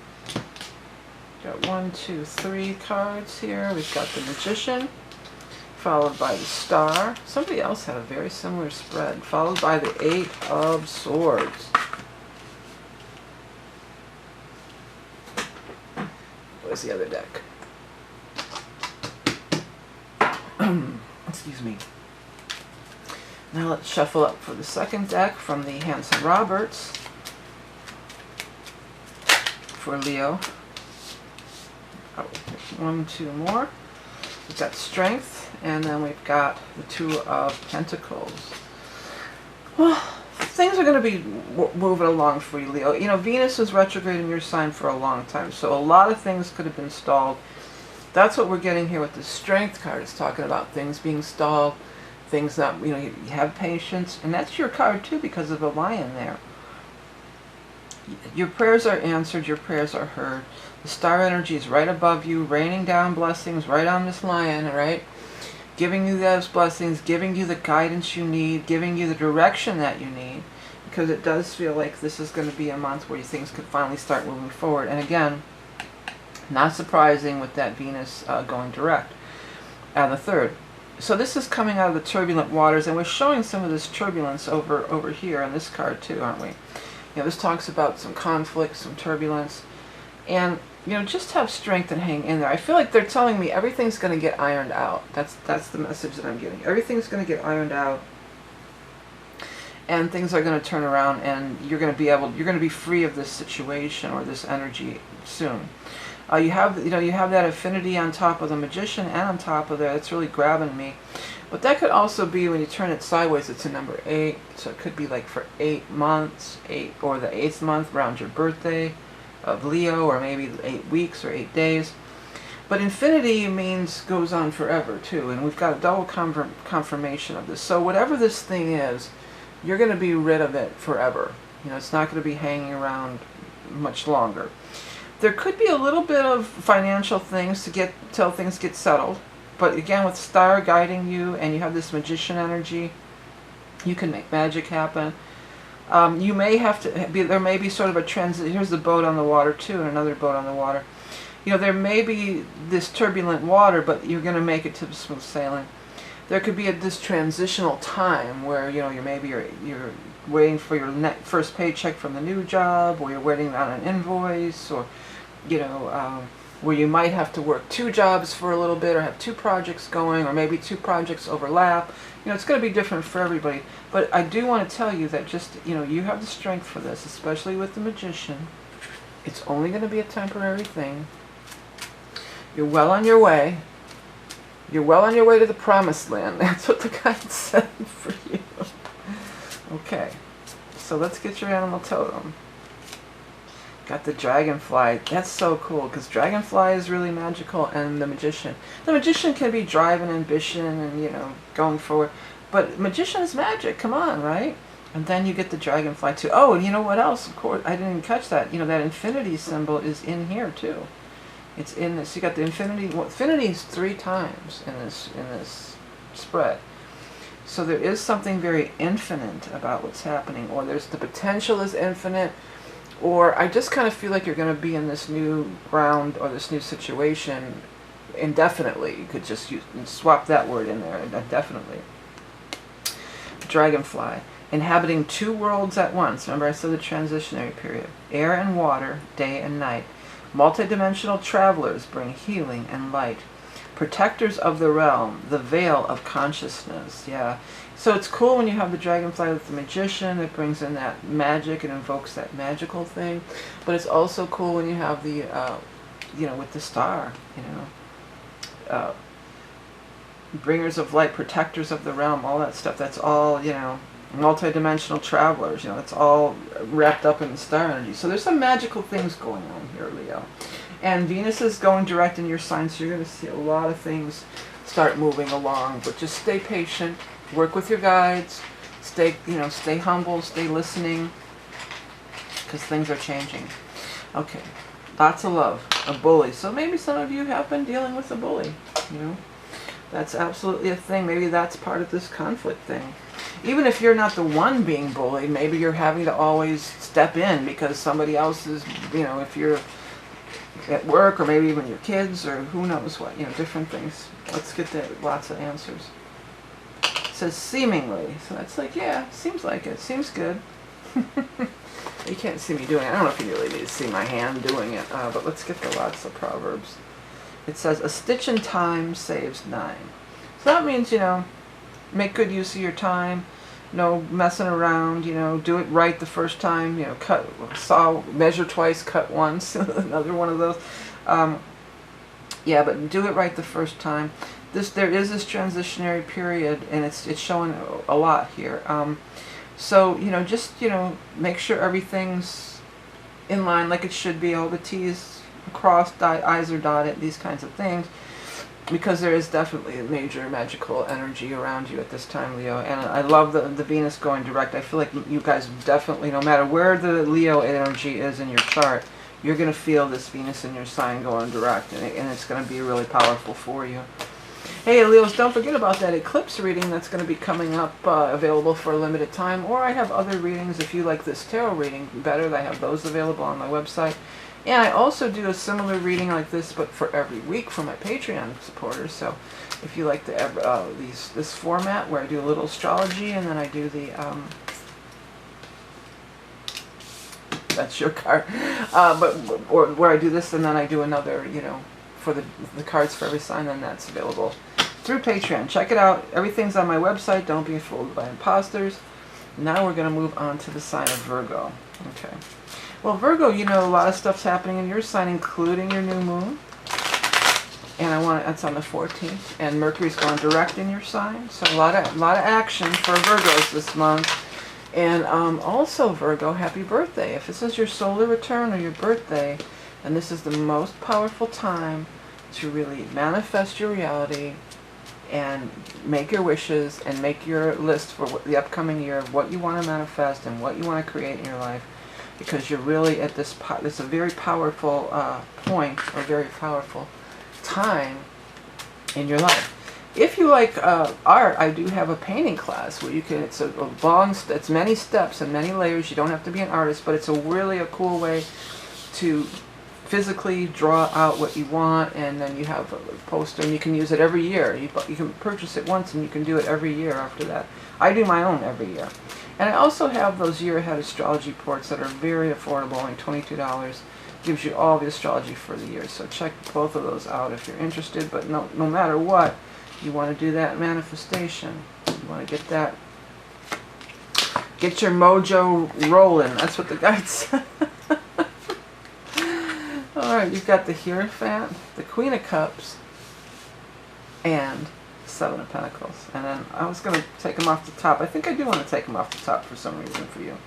Got 1, 2, 3 cards here. We've got the Magician, followed by the Star. Somebody else had a very similar spread, followed by the 8 of Swords. Where's the other deck? Excuse me. Now let's shuffle up for the second deck from the Hanson Roberts for Leo. Oh, 1, 2 more. We've got Strength, and then we've got the 2 of Pentacles. Well, things are going to be moving along for you, Leo. You know, Venus was retrograde in your sign for a long time, so a lot of things could have been stalled. That's what we're getting here with the Strength card. It's talking about things being stalled. Things not, you know, you have patience, and that's your card too because of the lion there. Your prayers are answered, your prayers are heard. The star energy is right above you, raining down blessings right on this lion, right? Giving you those blessings, giving you the guidance you need, giving you the direction that you need, because it does feel like this is going to be a month where things could finally start moving forward. And again, not surprising with that Venus going direct on the 3rd. So this is coming out of the turbulent waters, and we're showing some of this turbulence over here on this card too, aren't we? You know, this talks about some conflict, some turbulence, and you know, just have strength and hang in there. I feel like they're telling me everything's going to get ironed out. That's the message that I'm getting. Everything's going to get ironed out, and things are going to turn around, and you're going to be free of this situation or this energy soon. You have that affinity on top of the Magician and on top of there. It's really grabbing me. But that could also be when you turn it sideways, it's a number 8. So it could be like for 8 months, or the 8th month around your birthday of Leo, or maybe 8 weeks or 8 days. But infinity means goes on forever too. And we've got a double confirmation of this. So whatever this thing is, you're going to be rid of it forever. You know, it's not going to be hanging around much longer. There could be a little bit of financial things to get till things get settled, but again, with Star guiding you, and you have this Magician energy, you can make magic happen. You may have to be. There may be sort of a transit. Here's the boat on the water too, and another boat on the water. You know, there may be this turbulent water, but you're going to make it to the smooth sailing. There could be this transitional time where you know you're waiting for your first paycheck from the new job, or you're waiting on an invoice, or you know, where you might have to work 2 jobs for a little bit, or have 2 projects going, or maybe 2 projects overlap. You know, it's going to be different for everybody. But I do want to tell you that just, you know, you have the strength for this, especially with the Magician. It's only going to be a temporary thing. You're well on your way. You're well on your way to the promised land. That's what the guide said for you. Okay, so let's get your animal totem. Got the dragonfly. That's so cool, because dragonfly is really magical, and the Magician. The Magician can be driving ambition and, you know, going forward. But Magician is magic, come on, right? And then you get the dragonfly too. Oh, and you know what else? Of course, I didn't catch that. You know, that infinity symbol is in here too. It's in this. You got the infinity. Well, infinity is 3 times in this spread. So there is something very infinite about what's happening, or there's the potential is infinite. Or I just kind of feel like you're going to be in this new ground or this new situation indefinitely. You could just swap that word in there, indefinitely. Dragonfly. Inhabiting 2 worlds at once. Remember I said the transitionary period. Air and water, day and night. Multidimensional travelers bring healing and light. Protectors of the realm, the veil of consciousness. Yeah. So it's cool when you have the dragonfly with the magician. It brings in that magic. It invokes that magical thing. But it's also cool when you have the, with the star, bringers of light, protectors of the realm, all that stuff. That's all, multidimensional travelers. It's all wrapped up in the star energy. So there's some magical things going on here, Leo. And Venus is going direct in your sign, so you're going to see a lot of things start moving along. But just stay patient, work with your guides, stay humble, stay listening, because things are changing. Okay, lots of love. A bully. So maybe some of you have been dealing with a bully. That's absolutely a thing. Maybe that's part of this conflict thing. Even if you're not the one being bullied, maybe you're having to always step in because somebody else is, if you're at work or maybe even your kids or who knows what, different things. Let's get to lots of answers. It says seemingly. So that's like, yeah, seems like it. Seems good. You can't see me doing it. I don't know if you really need to see my hand doing it, but let's get to lots of Proverbs. It says, a stitch in time saves 9. So that means, make good use of your time. No messing around, do it right the first time, measure twice, cut once, another one of those. Yeah, but do it right the first time. There is this transitionary period, and it's showing a lot here. So, just, make sure everything's in line like it should be, all the T's crossed, I's are dotted, these kinds of things. Because there is definitely a major magical energy around you at this time, Leo. And I love the Venus going direct. I feel like you guys definitely, no matter where the Leo energy is in your chart, you're going to feel this Venus in your sign going direct. And it's going to be really powerful for you. Hey, Leos, don't forget about that eclipse reading that's going to be coming up, available for a limited time. Or I have other readings. If you like this tarot reading better, I have those available on my website. And I also do a similar reading like this, but for every week for my Patreon supporters. So if you like this format where I do a little astrology and then I do the, that's your card, or where I do this and then I do another, for the cards for every sign, then that's available through Patreon. Check it out. Everything's on my website. Don't be fooled by imposters. Now we're going to move on to the sign of Virgo. Okay. Well, Virgo, a lot of stuff's happening in your sign, including your new moon. And it's on the 14th. And Mercury's going direct in your sign. So a lot of action for Virgos this month. And also, Virgo, happy birthday. If this is your solar return or your birthday, then this is the most powerful time to really manifest your reality and make your wishes and make your list for the upcoming year of what you want to manifest and what you want to create in your life. Because you're really at this a very powerful point, or very powerful time in your life. If you like art, I do have a painting class where you can, it's it's many steps and many layers. You don't have to be an artist, but it's really a cool way to physically draw out what you want, and then you have a poster, and you can use it every year. You can purchase it once, and you can do it every year after that. I do my own every year. And I also have those year-ahead astrology reports that are very affordable, only $22. Gives you all the astrology for the year. So check both of those out if you're interested. But no matter what, you want to do that manifestation. You want to get your mojo rolling. That's what the guide said. Alright, you've got the Hierophant, the Queen of Cups, and Seven of Pentacles. And then I was going to take them off the top. I think I do want to take them off the top for some reason for you.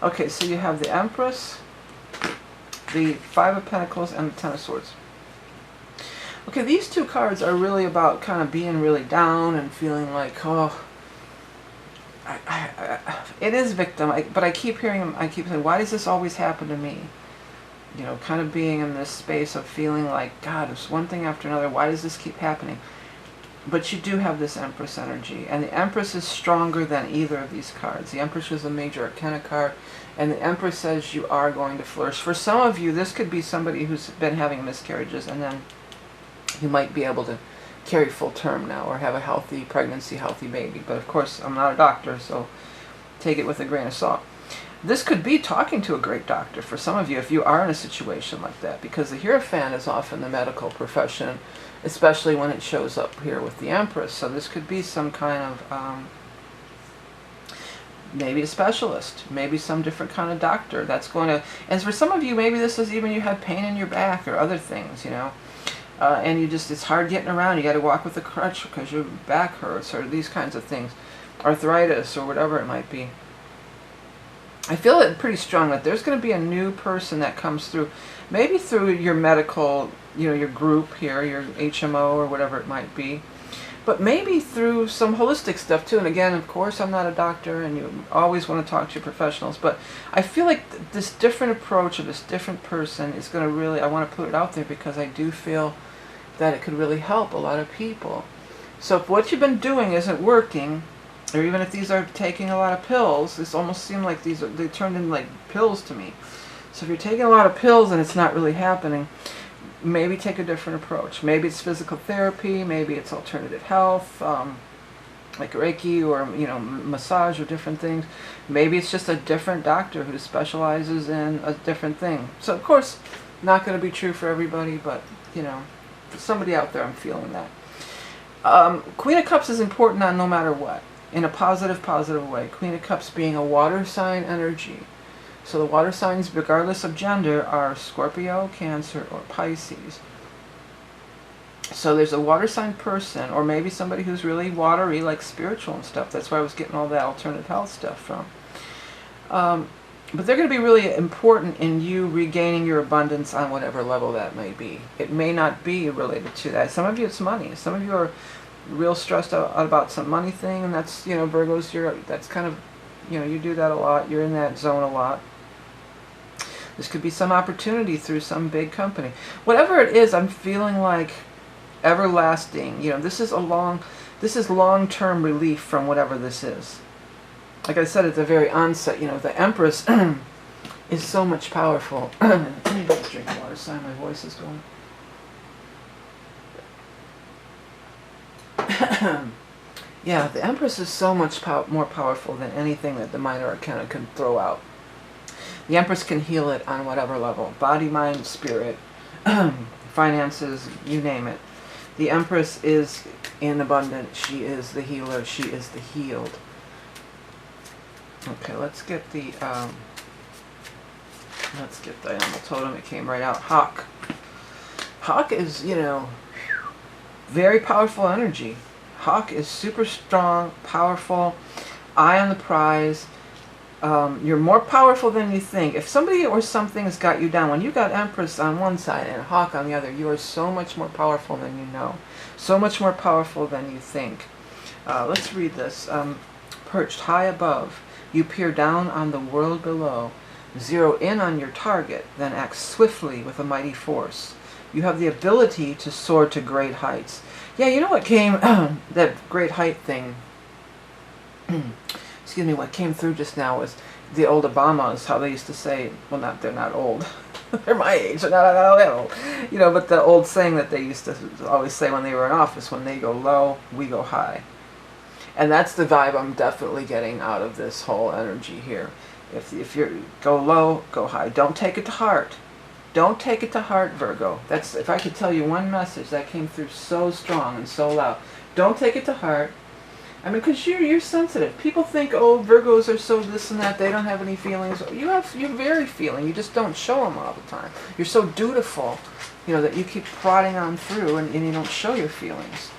Okay, so you have the Empress, the Five of Pentacles, and the Ten of Swords. Okay, these two cards are really about kind of being really down and feeling like, oh, it is victim. But I keep hearing them, I keep saying, why does this always happen to me? Kind of being in this space of feeling like, God, it's one thing after another. Why does this keep happening? But you do have this Empress energy. And the Empress is stronger than either of these cards. The Empress is a major arcana card. And the Empress says you are going to flourish. For some of you, this could be somebody who's been having miscarriages. And then you might be able to carry full term now. Or have a healthy pregnancy, healthy baby. But of course, I'm not a doctor. So take it with a grain of salt. This could be talking to a great doctor for some of you if you are in a situation like that, because the Hierophant is often the medical profession, especially when it shows up here with the Empress. So this could be some kind of, maybe a specialist, maybe some different kind of doctor that's going to, and for some of you, maybe this is even you have pain in your back or other things, you know, and you just, it's hard getting around. You got to walk with a crutch because your back hurts or these kinds of things, arthritis or whatever it might be. I feel it pretty strong that there's going to be a new person that comes through, maybe through your medical, you know, your group here, your HMO or whatever it might be, but maybe through some holistic stuff too. And again, of course, I'm not a doctor and you always want to talk to your professionals, but I feel like this different approach of this different person is going to really, I want to put it out there because I do feel that it could really help a lot of people. So if what you've been doing isn't working, or even if these are taking a lot of pills, this almost seemed like these are, they turned into like pills to me. So if you're taking a lot of pills and it's not really happening, maybe take a different approach. Maybe it's physical therapy, maybe it's alternative health, like Reiki or, you know, massage or different things. Maybe it's just a different doctor who specializes in a different thing. So of course, not going to be true for everybody, but, you know, for somebody out there, I'm feeling that. Queen of Cups is important on no matter what, in a positive way. Queen of Cups being a water sign energy. So the water signs, regardless of gender, are Scorpio, Cancer, or Pisces. So there's a water sign person, or maybe somebody who's really watery, like spiritual and stuff. That's where I was getting all that alternative health stuff from. But they're going to be really important in you regaining your abundance on whatever level that may be. It may not be related to that. Some of you, it's money. Some of you are real stressed out about some money thing, and that's, you know, Virgos, that's kind of, you know, you do that a lot. You're in that zone a lot. This could be some opportunity through some big company. Whatever it is, I'm feeling like everlasting. You know, this is long-term relief from whatever this is. Like I said at the very onset, you know, the Empress is so much powerful. Let me drink water, sorry, my voice is going. Yeah, the Empress is so much more powerful than anything that the Minor Arcana can throw out. The Empress can heal it on whatever level. Body, mind, spirit, finances, you name it. The Empress is in abundance. She is the healer. She is the healed. Okay, let's get the animal totem. It came right out. Hawk. Hawk is, you know, very powerful energy. Hawk is super strong, powerful, eye on the prize. You're more powerful than you think. If somebody or something has got you down, when you got Empress on one side and Hawk on the other, you are so much more powerful than you know. So much more powerful than you think. Let's read this. Perched high above, you peer down on the world below. Zero in on your target, then act swiftly with a mighty force. You have the ability to soar to great heights. Yeah, you know what came, that great height thing, excuse me, what came through just now was the old Obamas, how they used to say, well, they're not old, they're my age, they're not that old, you know, but the old saying that they used to always say when they were in office, when they go low, we go high. And that's the vibe I'm definitely getting out of this whole energy here. If you go low, go high. Don't take it to heart. Don't take it to heart, Virgo. That's, if I could tell you one message that came through so strong and so loud. Don't take it to heart. I mean, because you're sensitive. People think, oh, Virgos are so this and that. They don't have any feelings. You're very feeling. You just don't show them all the time. You're so dutiful, you know, that you keep prodding on through and you don't show your feelings.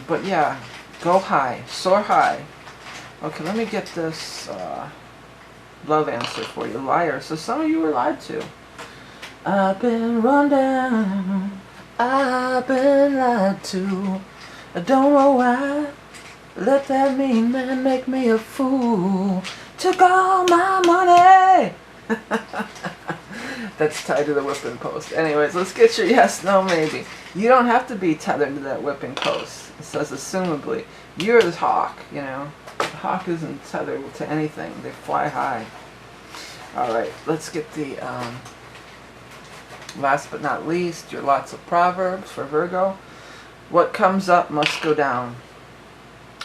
But yeah, go high. Soar high. Okay, let me get this love answer for you. Liar. So some of you were lied to. I've been run down. I've been lied to. I don't know why. Let that mean man make me a fool. Took all my money. That's tied to the whipping post. Anyways, let's get your yes, no, maybe. You don't have to be tethered to that whipping post. It says assumably. You're the hawk, you know. The hawk isn't tethered to anything. They fly high. Alright, let's get the last but not least, your lots of proverbs for Virgo. What comes up must go down.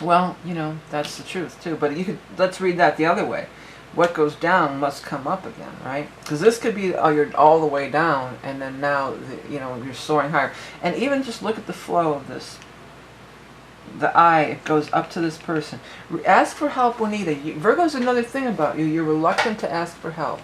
Well, you know, that's the truth too. But you could, let's read that the other way. what goes down must come up again, right? Because this could be you're all the way down, and then now you're soaring higher. And even just look at the flow of this. The eye, it goes up to this person. Ask for help, Juanita. Virgo's another thing about you. You're reluctant to ask for help.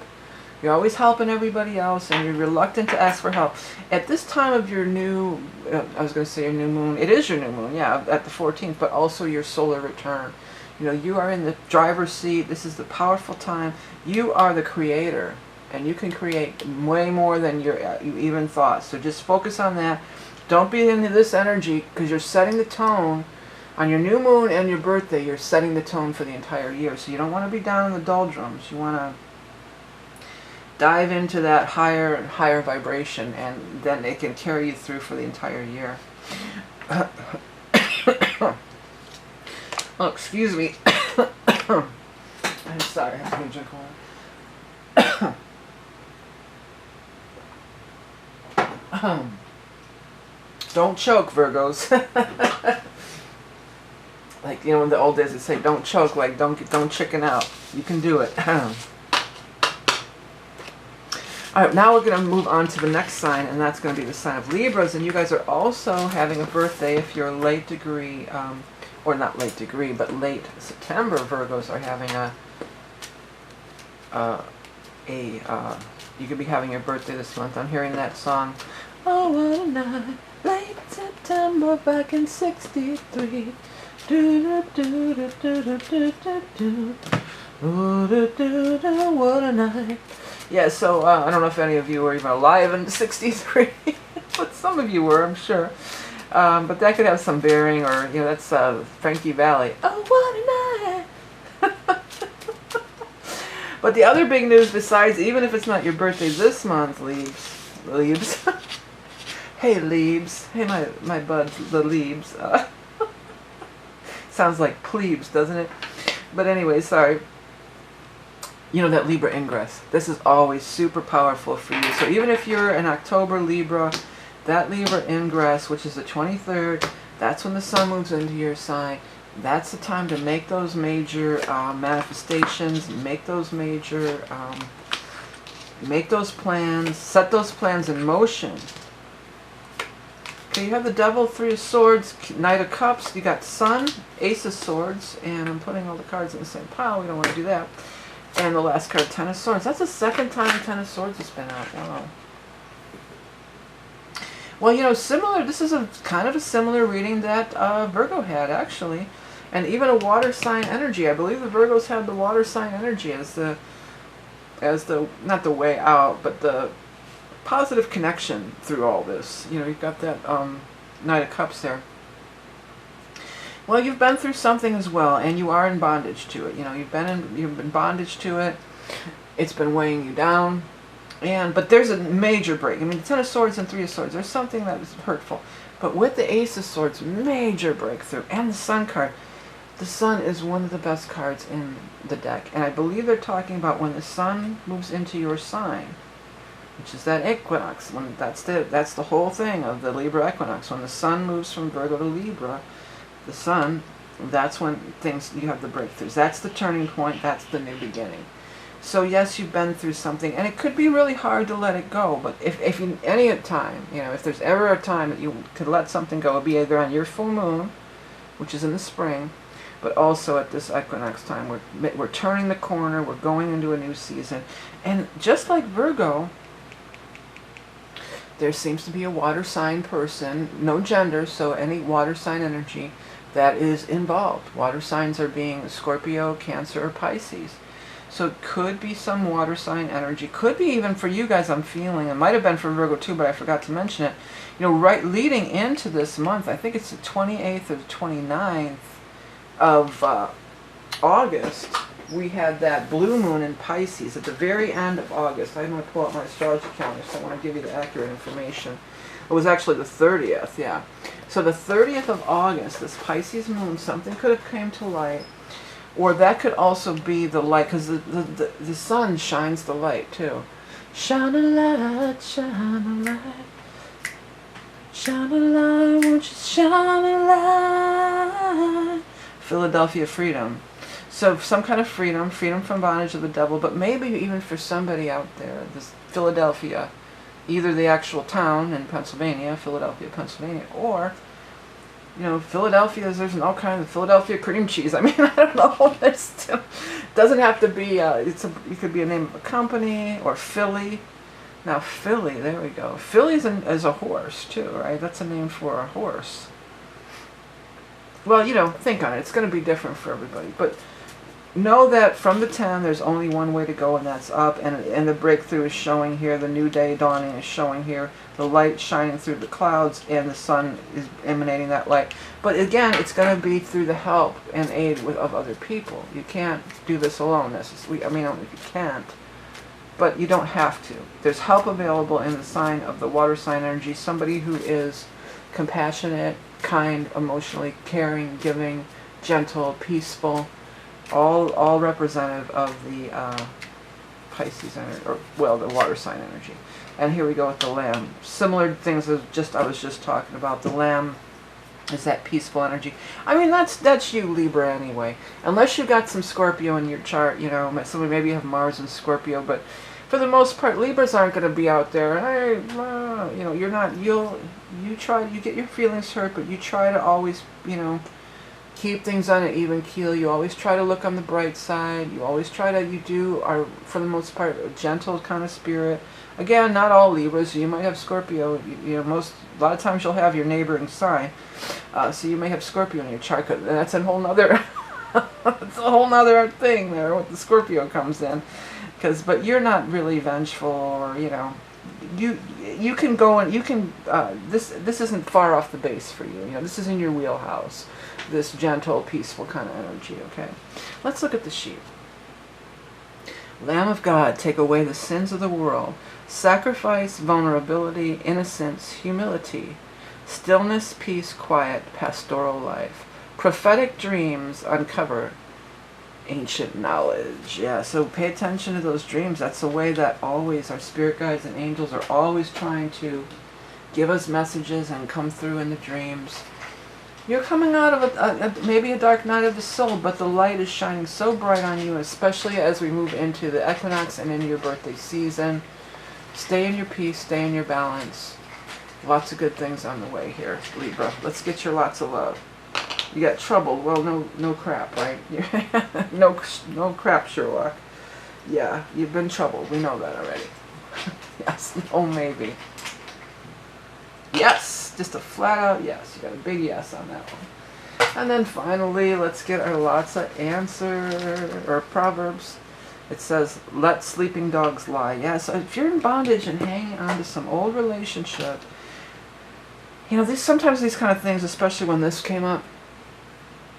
You're always helping everybody else, and you're reluctant to ask for help. At this time of your new, I was going to say your new moon. It is your new moon, yeah, at the 14th, but also your solar return. You are in the driver's seat. This is the powerful time. You are the creator, and you can create way more than you even thought. So just focus on that. Don't be into this energy, because you're setting the tone. On your new moon and your birthday, you're setting the tone for the entire year. So you don't want to be down in the doldrums. You want to dive into that higher and higher vibration, and then it can carry you through for the entire year. Oh, excuse me. I'm sorry, I have to drink water. Don't choke, Virgos. Like, in the old days they say, don't choke, like don't chicken out. You can do it. Alright, now we're going to move on to the next sign, and that's going to be the sign of Libras. And you guys are also having a birthday if you're late degree, or not late degree, but late September Virgos are having you could be having your birthday this month. I'm hearing that song, oh what a night, late September back in 63. Do do do do do do do do do. What a night. Yeah, so I don't know if any of you were even alive in 63, but some of you were, I'm sure. But that could have some bearing, or, that's Vickieverlie. Oh, what a night! But the other big news besides, even if it's not your birthday this month, Leaves. Hey, Leaves. Hey, my buds, the Leaves. Sounds like plebes, doesn't it? But anyway, sorry. That Libra Ingress. This is always super powerful for you. So even if you're an October Libra, that Libra Ingress, which is the 23rd, that's when the sun moves into your sign. That's the time to make those major manifestations, make those major, make those plans, set those plans in motion. Okay, you have the Devil, Three of Swords, Knight of Cups, you got Sun, Ace of Swords, and I'm putting all the cards in the same pile, we don't want to do that. And the last card, Ten of Swords. That's the second time Ten of Swords has been out. Wow. Well, similar, this is kind of a similar reading that Virgo had, actually. And even a water sign energy. I believe the Virgos had the water sign energy as the, not the way out, but the positive connection through all this. You've got that Knight of Cups there. Well, you've been through something as well, and you are in bondage to it. You've been bondage to it. It's been weighing you down, but there's a major break. I mean, the Ten of Swords and Three of Swords. There's something that is hurtful, but with the Ace of Swords, major breakthrough, and the Sun card. The Sun is one of the best cards in the deck, and I believe they're talking about when the Sun moves into your sign, which is that equinox. When that's the whole thing of the Libra equinox. When the Sun moves from Virgo to Libra. The Sun, that's when you have the breakthroughs. That's the turning point. That's the new beginning. So yes, you've been through something, and it could be really hard to let it go. But if you, any time, if there's ever a time that you could let something go, it'll be either on your full moon, which is in the spring, but also at this equinox time. We're turning the corner. We're going into a new season, and just like Virgo, there seems to be a water sign person, no gender, so any water sign energy that is involved. Water signs are being Scorpio, Cancer, or Pisces. So it could be some water sign energy. Could be even for you guys, I'm feeling. It might have been for Virgo too, but I forgot to mention it. Right leading into this month, I think it's the 28th or 29th of August, we had that blue moon in Pisces at the very end of August. I'm going to pull out my astrology calendar, so I want to give you the accurate information. It was actually the 30th, yeah. So the 30th of August, this Pisces moon, something could have came to light. Or that could also be the light, because the sun shines the light too. Shine a light, shine a light. Shine a light, won't you shine a light. Philadelphia Freedom. So some kind of freedom from bondage of the devil, but maybe even for somebody out there, this Philadelphia, either the actual town in Pennsylvania, Philadelphia, Pennsylvania, or, you know, Philadelphia, there's all kinds of Philadelphia cream cheese. I mean, I don't know. It doesn't have to be, it could be a name of a company, or Philly. Now, Philly, there we go. Philly is a horse, too, right? That's a name for a horse. Well, you know, think on it. It's going to be different for everybody. But know that from the 10, there's only one way to go, and that's up. And the breakthrough is showing here. The new day dawning is showing here. The light shining through the clouds, and the sun is emanating that light. But again, it's going to be through the help and aid of other people. You can't do this alone. I mean, you can't. But you don't have to. There's help available in the sign of the water sign energy. Somebody who is compassionate, kind, emotionally caring, giving, gentle, peaceful, all representative of the Pisces energy, or well, the water sign energy. And here we go with the Lamb. Similar things as I was just talking about. The Lamb is that peaceful energy. I mean, that's you, Libra, anyway. Unless you've got some Scorpio in your chart, you know, maybe you have Mars and Scorpio, but for the most part, Libras aren't going to be out there. Hey, you know, you're not. You get your feelings hurt, but you try to always, you know, keep things on an even keel. You always try to look on the bright side. You always try to. Are for the most part a gentle kind of spirit. Again, not all Libras. You might have Scorpio. You know, a lot of times you'll have your neighboring sign. So you may have Scorpio in your chart. And that's a whole nother. It's a whole nother thing there with the Scorpio comes in. But you're not really vengeful, or, you know, you can go and you can, this isn't far off the base for you. You know, this is in your wheelhouse, this gentle, peaceful kind of energy, okay? Let's look at the sheep. Lamb of God, take away the sins of the world. Sacrifice, vulnerability, innocence, humility, stillness, peace, quiet, pastoral life. Prophetic dreams uncover ancient knowledge. Yeah, so pay attention to those dreams. That's the way that always our spirit guides and angels are always trying to give us messages and come through in the dreams. You're coming out of maybe a dark night of the soul, but the light is shining so bright on you, especially as we move into the equinox and into your birthday season. Stay in your peace, stay in your balance. Lots of good things on the way here, Libra. Let's get your lots of love. You got trouble. Well, no crap, right? no crap, Sherlock. Yeah, you've been troubled. We know that already. Yes, no maybe. Yes, just a flat out yes. You got a big yes on that one. And then finally, let's get our lots of answer or proverbs. It says, let sleeping dogs lie. Yeah, so if you're in bondage and hanging on to some old relationship, you know, sometimes these kind of things, especially when this came up,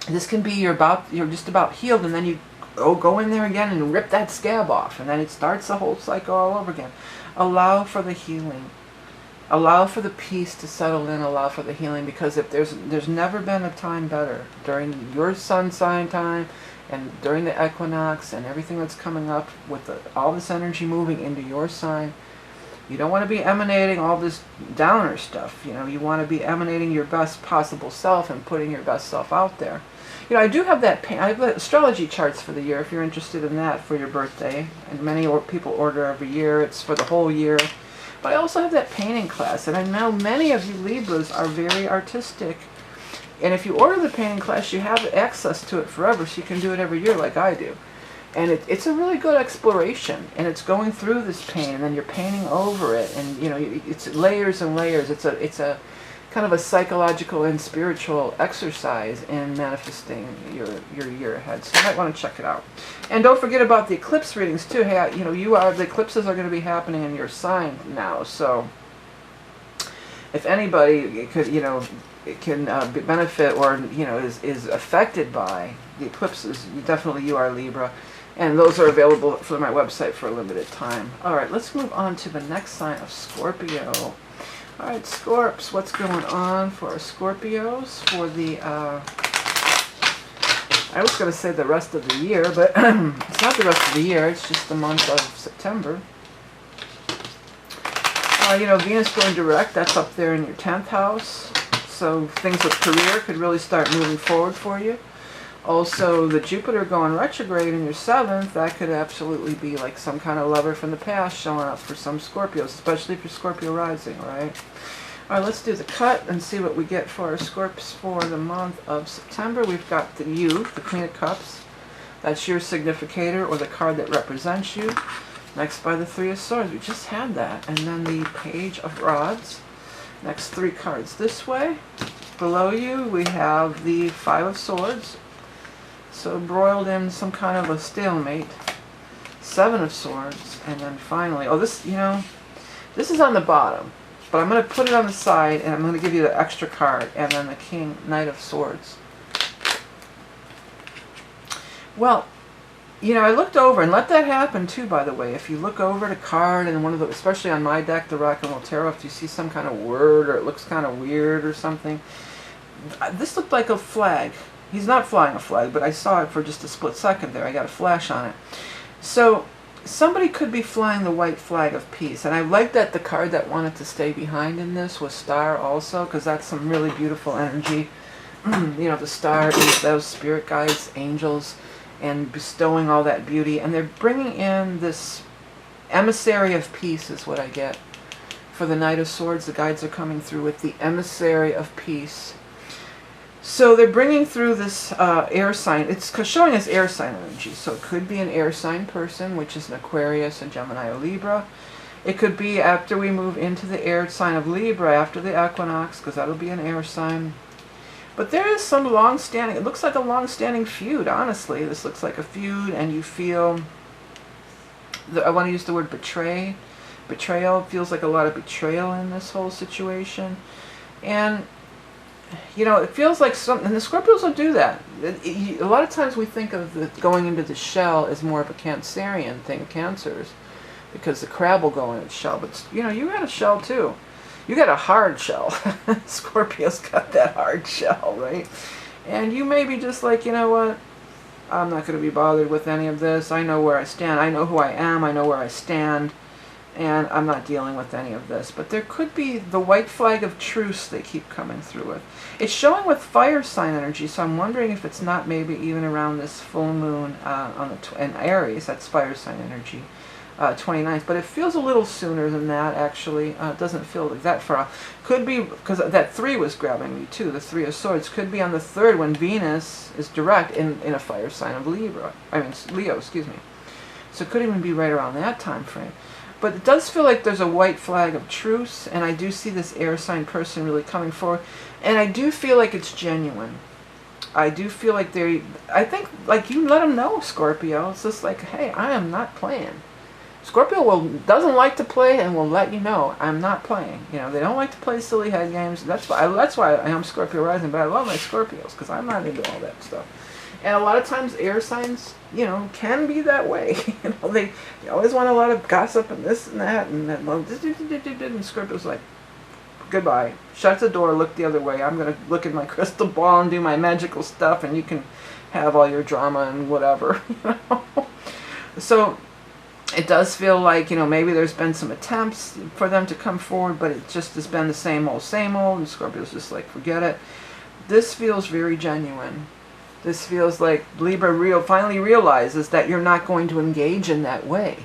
this can be you're just about healed, and then you go in there again and rip that scab off, and then it starts the whole cycle all over again. Allow for the healing. Allow for the peace to settle in. Allow for the healing, because if there's never been a time better during your sun sign time, and during the equinox and everything that's coming up with all this energy moving into your sign. You don't want to be emanating all this downer stuff. You know, you want to be emanating your best possible self and putting your best self out there. You know, I do have I have astrology charts for the year if you're interested in that for your birthday. And many people order every year. It's for the whole year. But I also have that painting class. And I know many of you Libras are very artistic. And if you order the painting class, you have access to it forever. So you can do it every year like I do. And it's a really good exploration, and it's going through this paint, and then you're painting over it, and you know it's layers and layers. It's a kind of a psychological and spiritual exercise in manifesting your year ahead. So you might want to check it out. And don't forget about the eclipse readings too. Hey, you know the eclipses are going to be happening in your sign now. So if anybody could, you know, can benefit or you know is affected by the eclipses, you are Libra. And those are available for my website for a limited time. All right, let's move on to the next sign of Scorpio. All right, Scorps, what's going on for our Scorpios for the, I was going to say the rest of the year, but it's not the rest of the year, it's just the month of September. You know, Venus going direct, that's up there in your 10th house. So things with career could really start moving forward for you. Also, the Jupiter going retrograde in your 7th, that could absolutely be like some kind of lover from the past showing up for some Scorpios, especially if you're Scorpio rising, right? All right, let's do the cut and see what we get for our Scorps for the month of September. We've got the Youth, the Queen of Cups. That's your significator or the card that represents you. Next by the Three of Swords. We just had that. And then the Page of Rods. Next 3 cards this way. Below you, we have the Five of Swords. So embroiled in some kind of a stalemate. 7 of Swords. And then finally, oh, this, you know, this is on the bottom. But I'm going to put it on the side, and I'm going to give you the extra card, and then the King, Knight of Swords. Well, you know, I looked over, and let that happen too, by the way. If you look over at a card, and one of the, especially on my deck, the Rock and Roll Tarot, if you see some kind of word, or it looks kind of weird or something, this looked like a flag. He's not flying a flag, but I saw it for just a split second there. I got a flash on it. So somebody could be flying the white flag of peace. And I like that the card that wanted to stay behind in this was Star also, because that's some really beautiful energy. You know, the star is those spirit guides, angels, and bestowing all that beauty. And they're bringing in this emissary of peace is what I get. For the Knight of Swords, the guides are coming through with the emissary of peace. So they're bringing through this air sign. It's showing us air sign energy. So it could be an air sign person, which is an Aquarius, a Gemini, or Libra. It could be after we move into the air sign of Libra, after the equinox, because that'll be an air sign. But there is some long-standing, it looks like a long-standing feud, honestly. This looks like a feud, and you feel, I want to use the word betray. Betrayal, feels like a lot of betrayal in this whole situation. And you know, it feels like something, and the Scorpios will do that. A lot of times we think of the going into the shell as more of a Cancerian thing, Cancers, because the crab will go in its shell. But, you know, you got a shell too. You got a hard shell. Scorpio's got that hard shell, right? And you may be just like, you know what? I'm not going to be bothered with any of this. I know where I stand. I know who I am. I know where I stand. And I'm not dealing with any of this. But there could be the white flag of truce they keep coming through with. It's showing with fire sign energy, so I'm wondering if it's not maybe even around this full moon on the in Aries, that's fire sign energy, 29th. But it feels a little sooner than that, actually. It doesn't feel like that far off. Could be, because that 3 was grabbing me too, the 3 of Swords. Could be on the 3rd when Venus is direct in a fire sign of Libra. I mean, Leo, excuse me. So it could even be right around that time frame. But it does feel like there's a white flag of truce, and I do see this air sign person really coming forward. And I do feel like it's genuine. I do feel like I think, like, you let them know, Scorpio. It's just like, hey, I am not playing. Scorpio doesn't like to play and will let you know, I'm not playing. You know, they don't like to play silly head games. That's why I am Scorpio rising, but I love my Scorpios, because I'm not into all that stuff. And a lot of times air signs, you know, can be that way. You know, they always want a lot of gossip and this and that, and then, well, and Scorpio's like, goodbye. Shut the door, look the other way. I'm going to look in my crystal ball and do my magical stuff, and you can have all your drama and whatever, you know. So it does feel like, you know, maybe there's been some attempts for them to come forward, but it just has been the same old, and Scorpio's just like, forget it. This feels very genuine. This feels like Libra finally realizes that you're not going to engage in that way.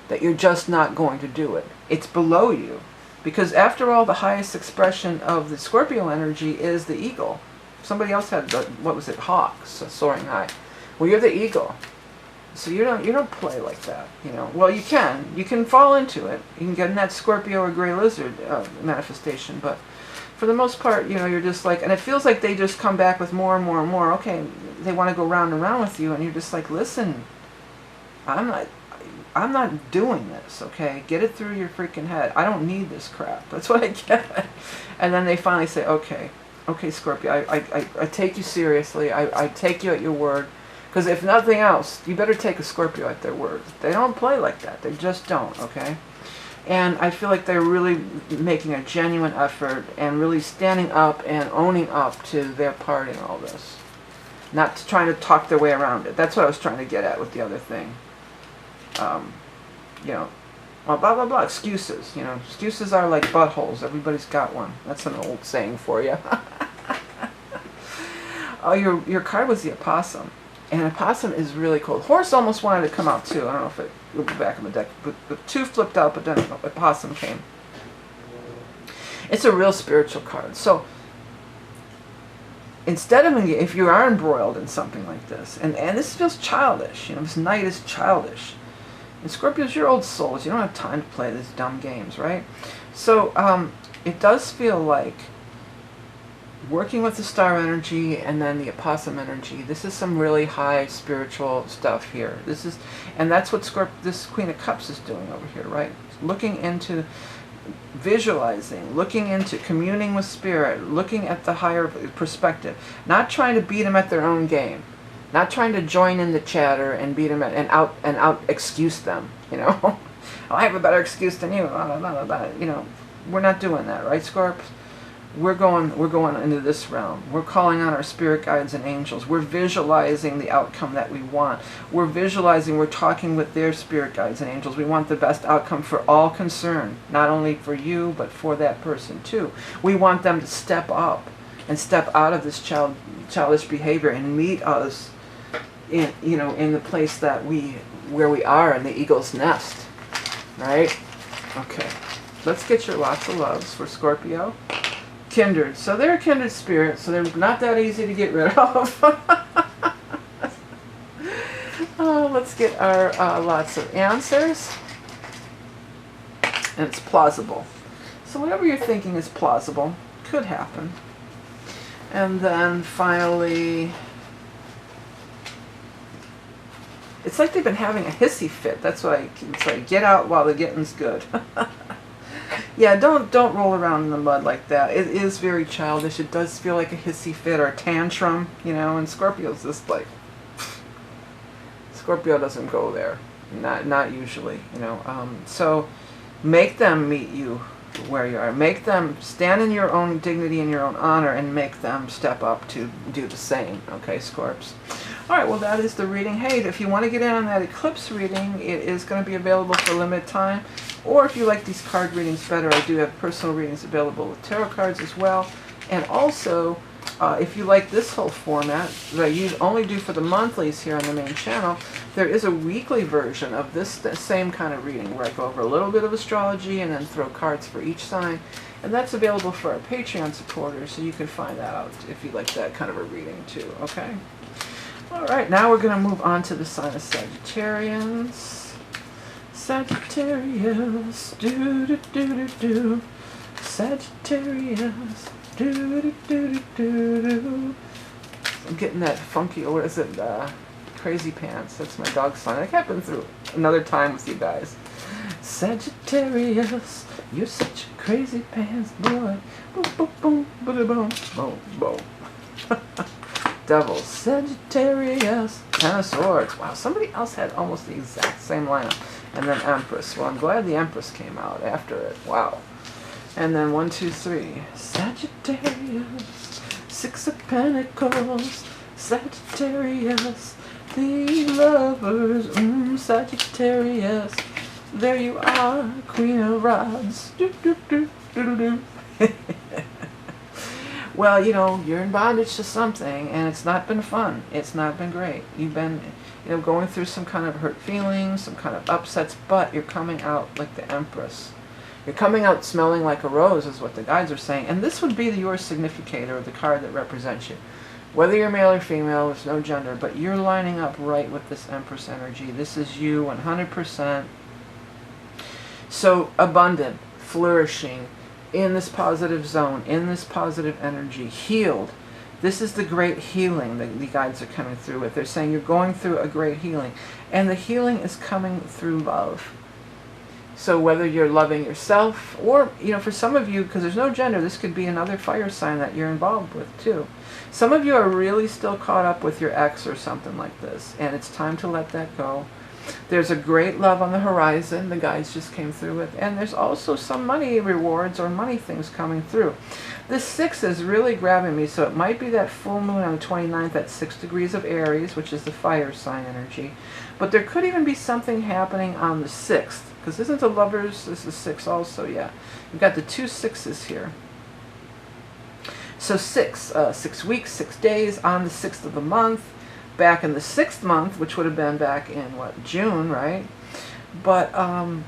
That you're just not going to do it. It's below you. Because after all, the highest expression of the Scorpio energy is the eagle. Somebody else had, what was it, hawks, soaring high. Well, you're the eagle. So you don't play like that, you know. Well, you can fall into it. You can get in that Scorpio or gray lizard manifestation, but for the most part, you know, you're just like, and it feels like they just come back with more and more and more. Okay, they want to go round and round with you, and you're just like, listen, I'm not doing this, okay? Get it through your freaking head. I don't need this crap. That's what I get. And then they finally say, okay, Scorpio, I take you seriously. I take you at your word. Because if nothing else, you better take a Scorpio at their word. They don't play like that. They just don't, okay? And I feel like they're really making a genuine effort and really standing up and owning up to their part in all this. Not trying to talk their way around it. That's what I was trying to get at with the other thing. You know, well, blah, blah, blah, excuses. You know, excuses are like buttholes. Everybody's got one. That's an old saying for you. Oh, your card was the opossum. And opossum is really cool. Horse almost wanted to come out too. I don't know if it will be back in the deck. But the two flipped out, but then opossum came. It's a real spiritual card. So instead of, if you are embroiled in something like this, and this feels childish, you know, this knight is childish. And Scorpios, you're old souls. You don't have time to play these dumb games, right? So it does feel like working with the star energy and then the opossum energy. This is some really high spiritual stuff here. This is, and that's what this Queen of Cups is doing over here, right? Looking into visualizing, looking into communing with spirit, looking at the higher perspective, not trying to beat them at their own game, not trying to join in the chatter and beat them and out excuse them, you know. Oh, I have a better excuse than you, blah, blah, blah, blah. You know, we're not doing that, right, Scorp? We're going into this realm. We're calling on our spirit guides and angels. We're visualizing the outcome that we want. We're visualizing, we're talking with their spirit guides and angels. We want the best outcome for all concerned, not only for you, but for that person too. We want them to step up and step out of this childish behavior and meet us in, you know, in the place that where we are in the eagle's nest, right? Okay, let's get your lots of loves for Scorpio. Kindred. So they're a kindred spirit, so they're not that easy to get rid of. Let's get our lots of answers. And it's plausible. So whatever you're thinking is plausible. Could happen. And then finally, it's like they've been having a hissy fit. That's what it's like, get out while the getting's good. Yeah, don't roll around in the mud like that. It is very childish. It does feel like a hissy fit or a tantrum, you know, and Scorpio's just like, Scorpio doesn't go there. Not usually, you know. So make them meet you where you are. Make them stand in your own dignity and your own honor and make them step up to do the same, okay, Scorps? All right, well, that is the reading. Hey, if you want to get in on that eclipse reading, it is going to be available for a limited time. Or if you like these card readings better, I do have personal readings available with tarot cards as well. And also, if you like this whole format that I only do for the monthlies here on the main channel, there is a weekly version of this same kind of reading where I go over a little bit of astrology and then throw cards for each sign. And that's available for our Patreon supporters, so you can find that out if you like that kind of a reading too, okay? All right, now we're going to move on to the sign of Sagittarians. Sagittarius, do-do-do-do-do. Sagittarius, do-do-do-do-do. I'm getting that funky, or what is it, Crazy Pants. That's my dog's song. That happened through another time with you guys. Sagittarius, you're such a crazy pants boy. Boom, boom, boom, boom, boom, boom, boom. Devil, Sagittarius, Ten of Swords. Wow, somebody else had almost the exact same lineup. And then Empress. Well, I'm glad the Empress came out after it. Wow. And then 1, 2, 3. Sagittarius, Six of Pentacles. Sagittarius, the lovers. Sagittarius, there you are, Queen of Rods. Do, do, do, do, do, do. Well, you know, you're in bondage to something, and it's not been fun. It's not been great. You've been, you know, going through some kind of hurt feelings, some kind of upsets, but you're coming out like the Empress. You're coming out smelling like a rose, is what the guides are saying. And this would be your significator, or the card that represents you. Whether you're male or female, there's no gender, but you're lining up right with this Empress energy. This is you 100%. So abundant, flourishing, in this positive zone, in this positive energy, healed. This is the great healing that the guides are coming through with. They're saying you're going through a great healing. And the healing is coming through love. So whether you're loving yourself, or, you know, for some of you, because there's no gender, this could be another fire sign that you're involved with too. Some of you are really still caught up with your ex or something like this, and it's time to let that go. There's a great love on the horizon, the guides just came through with, and there's also some money rewards or money things coming through. This 6 is really grabbing me, so it might be that full moon on the 29th at 6 degrees of Aries, which is the fire sign energy. But there could even be something happening on the 6th, because isn't the lovers, this is 6 also, yeah. You've got the 2 6s here. So 6 weeks, 6 days on the 6th of the month, back in the 6th month, which would have been back in what, June, right? But I'm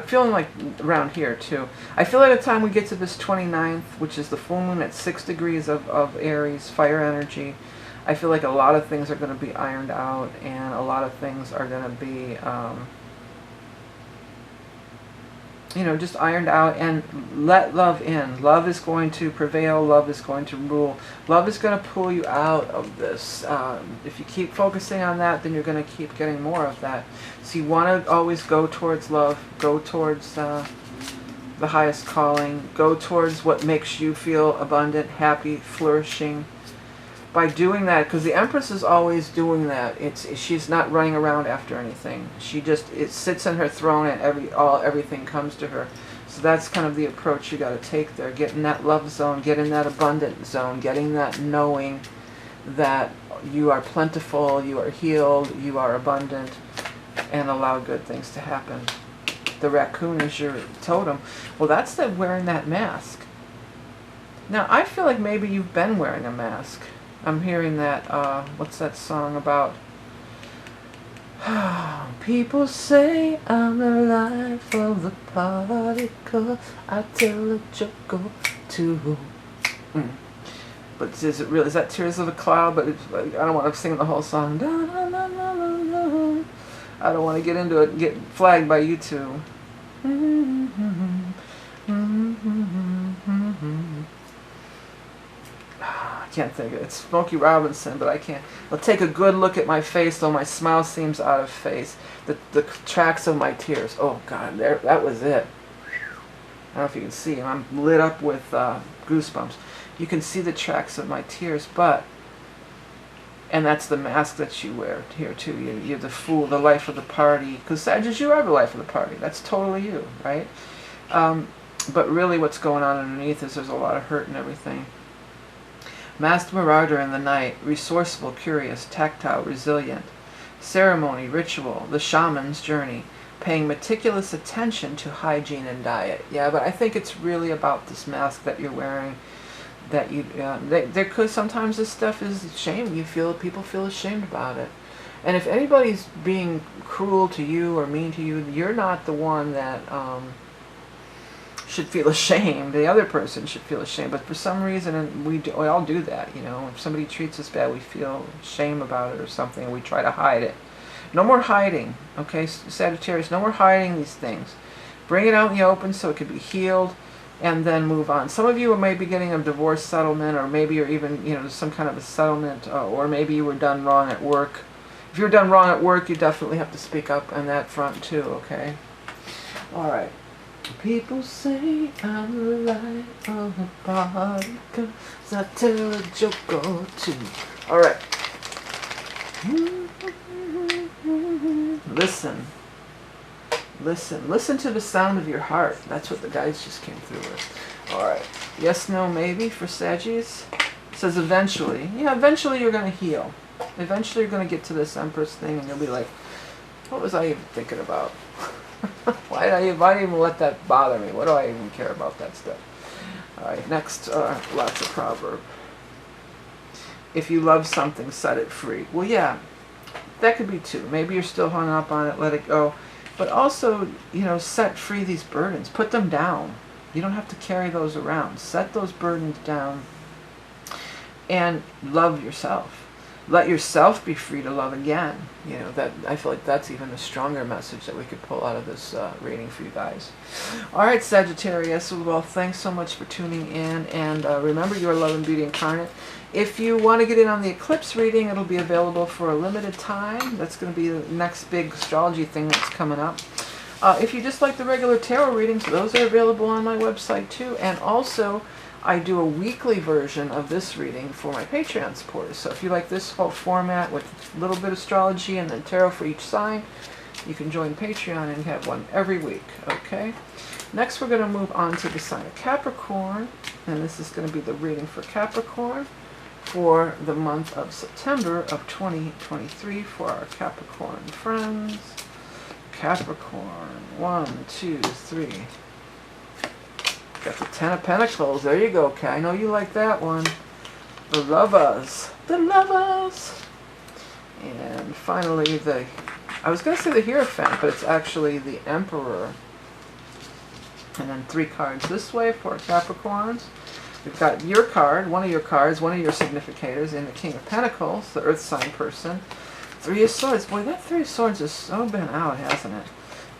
feeling like around here too. I feel like the time we get to this 29th, which is the full moon at 6 degrees of Aries, fire energy, I feel like a lot of things are going to be ironed out, and a lot of things are going to be, you know, just ironed out, and let love in. Love is going to prevail. Love is going to rule. Love is going to pull you out of this. If you keep focusing on that, then you're going to keep getting more of that. So you want to always go towards love, go towards the highest calling, go towards what makes you feel abundant, happy, flourishing. By doing that, because the Empress is always doing that. She's not running around after anything. She just sits in her throne, and everything comes to her. So that's kind of the approach you got to take there. Get in that love zone, get in that abundant zone, getting that knowing that you are plentiful, you are healed, you are abundant, and allow good things to happen. The raccoon is your totem. Well, that's the wearing that mask. Now, I feel like maybe you've been wearing a mask. I'm hearing that, what's that song about? People say I'm the life of the party, 'cause I tell a joke or two. But is it really, is that Tears of a Cloud? But it's, I don't want to sing the whole song. Da, da, da, da, da, da. I don't want to get into it and get flagged by YouTube. I can't think of it. It's Smokey Robinson, but I can't. I'll take a good look at my face, though my smile seems out of face. The tracks of my tears. Oh God, there, that was it. I don't know if you can see. I'm lit up with goosebumps. You can see the tracks of my tears, and that's the mask that you wear here too. You're the fool, the life of the party. Because Sagittarius, you are the life of the party. That's totally you, right? But really, what's going on underneath is there's a lot of hurt and everything. Masked marauder in the night, resourceful, curious, tactile, resilient. Ceremony, ritual, the shaman's journey, paying meticulous attention to hygiene and diet. Yeah, but I think it's really about this mask that you're wearing. That you, there could sometimes this stuff is shame. People feel ashamed about it. And if anybody's being cruel to you or mean to you, you're not the one that should feel ashamed. The other person should feel ashamed. But for some reason, and we all do that, you know. If somebody treats us bad, we feel shame about it or something, and we try to hide it. No more hiding, okay, Sagittarius? No more hiding these things. Bring it out in the open so it can be healed, and then move on. Some of you may be getting a divorce settlement, or maybe you're even, you know, some kind of a settlement, or maybe you were done wrong at work. If you're done wrong at work, you definitely have to speak up on that front too, okay? All right. People say I'm the life of the party, 'cause I tell a joke or two. All right. Listen. Listen to the sound of your heart. That's what the guys just came through with. All right. Yes, no, maybe for Sagittarius. It says eventually. Yeah, eventually you're going to heal. Eventually you're going to get to this Empress thing, and you'll be like, what was I even thinking about? Why did I even let that bother me? What do I even care about that stuff? All right, next, lots of proverb. If you love something, set it free. Well, yeah, that could be too. Maybe you're still hung up on it, let it go. But also, you know, set free these burdens. Put them down. You don't have to carry those around. Set those burdens down and love yourself. Let yourself be free to love again. You know, that I feel like that's even a stronger message that we could pull out of this reading for you guys. All right, Sagittarius. Well, thanks so much for tuning in. And remember, you are love and beauty incarnate. If you want to get in on the eclipse reading, it'll be available for a limited time. That's going to be the next big astrology thing that's coming up. If you just like the regular tarot readings, those are available on my website too. And also, I do a weekly version of this reading for my Patreon supporters. So if you like this whole format with a little bit of astrology and then tarot for each sign, you can join Patreon and have one every week, okay? Next, we're going to move on to the sign of Capricorn. And this is going to be the reading for Capricorn for the month of September of 2023 for our Capricorn friends. Capricorn, 1, 2, 3. Got the Ten of Pentacles. There you go, Kay. I know you like that one. The Lovers. The Lovers. And finally, I was going to say the Hierophant, but it's actually the Emperor. And then 3 cards this way for Capricorns. We've got your card, one of your cards, one of your significators in the King of Pentacles, the Earth sign person. 3 of Swords. Boy, that 3 of Swords has so been out, hasn't it?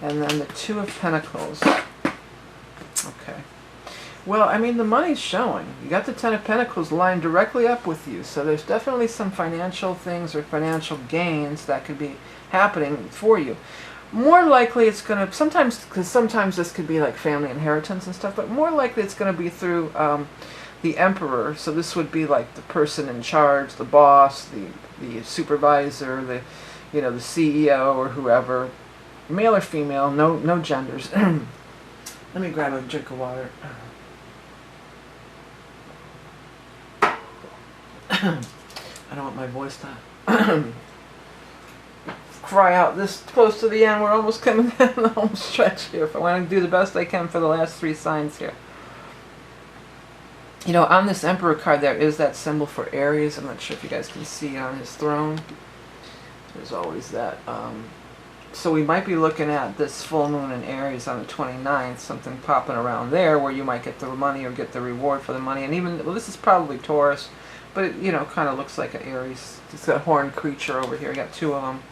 And then the 2 of Pentacles. Okay. Well, I mean, the money's showing. You got the 10 of Pentacles lined directly up with you. So there's definitely some financial things or financial gains that could be happening for you. More likely it's going to, because sometimes this could be like family inheritance and stuff, but more likely it's going to be through the Emperor. So this would be like the person in charge, the boss, the supervisor, the CEO or whoever, male or female, no genders. Let me grab a drink of water. I don't want my voice to cry out this close to the end. We're almost coming down the home stretch here. If I want to do the best I can for the last 3 signs here. You know, on this Emperor card there is that symbol for Aries. I'm not sure if you guys can see on his throne. There's always that. So we might be looking at this full moon in Aries on the 29th, something popping around there where you might get the money or get the reward for the money. And even, well, this is probably Taurus, but it, kind of looks like an Aries. It's got a horned creature over here. You got 2 of them.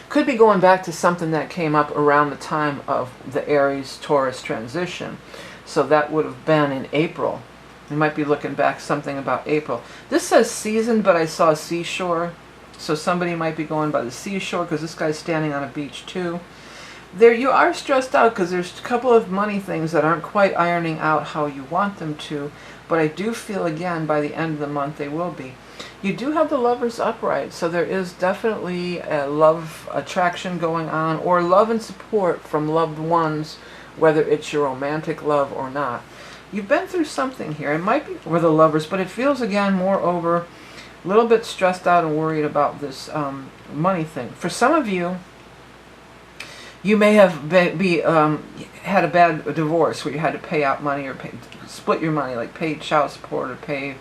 Could be going back to something that came up around the time of the Aries-Taurus transition. So that would have been in April. You might be looking back something about April. This says season, but I saw seashore. So somebody might be going by the seashore because this guy's standing on a beach too. There you are stressed out because there's a couple of money things that aren't quite ironing out how you want them to. But I do feel, again, by the end of the month they will be. You do have the Lovers upright, so there is definitely a love attraction going on, or love and support from loved ones, whether it's your romantic love or not. You've been through something here. It might be with the Lovers, but it feels, again, moreover, a little bit stressed out and worried about this money thing. For some of you, you may have had a bad divorce where you had to pay out money or split your money, like pay child support or pay,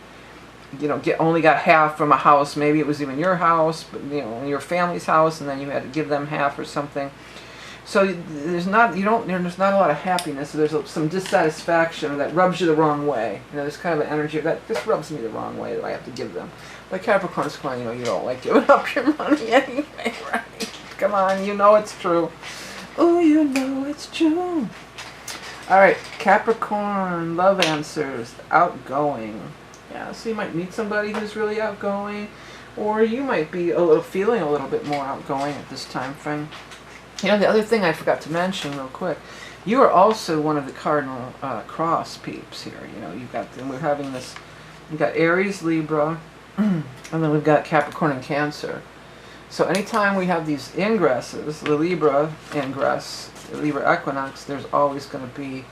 only got half from a house. Maybe it was even your house, but your family's house, and then you had to give them half or something. So there's not a lot of happiness. So there's some dissatisfaction that rubs you the wrong way. There's kind of an energy that just rubs me the wrong way that I have to give them. But Capricorn's going, you don't like giving up your money anyway, right? Come on, it's true. Oh, it's true. All right, Capricorn, love answers, outgoing. Yeah, so you might meet somebody who's really outgoing, or you might be feeling a little bit more outgoing at this time frame. The other thing I forgot to mention real quick, you are also one of the cardinal cross peeps here. And we're having this, we've got Aries, Libra, and then we've got Capricorn and Cancer. So anytime we have these ingresses, the Libra ingress, the Libra equinox, there's always going to be,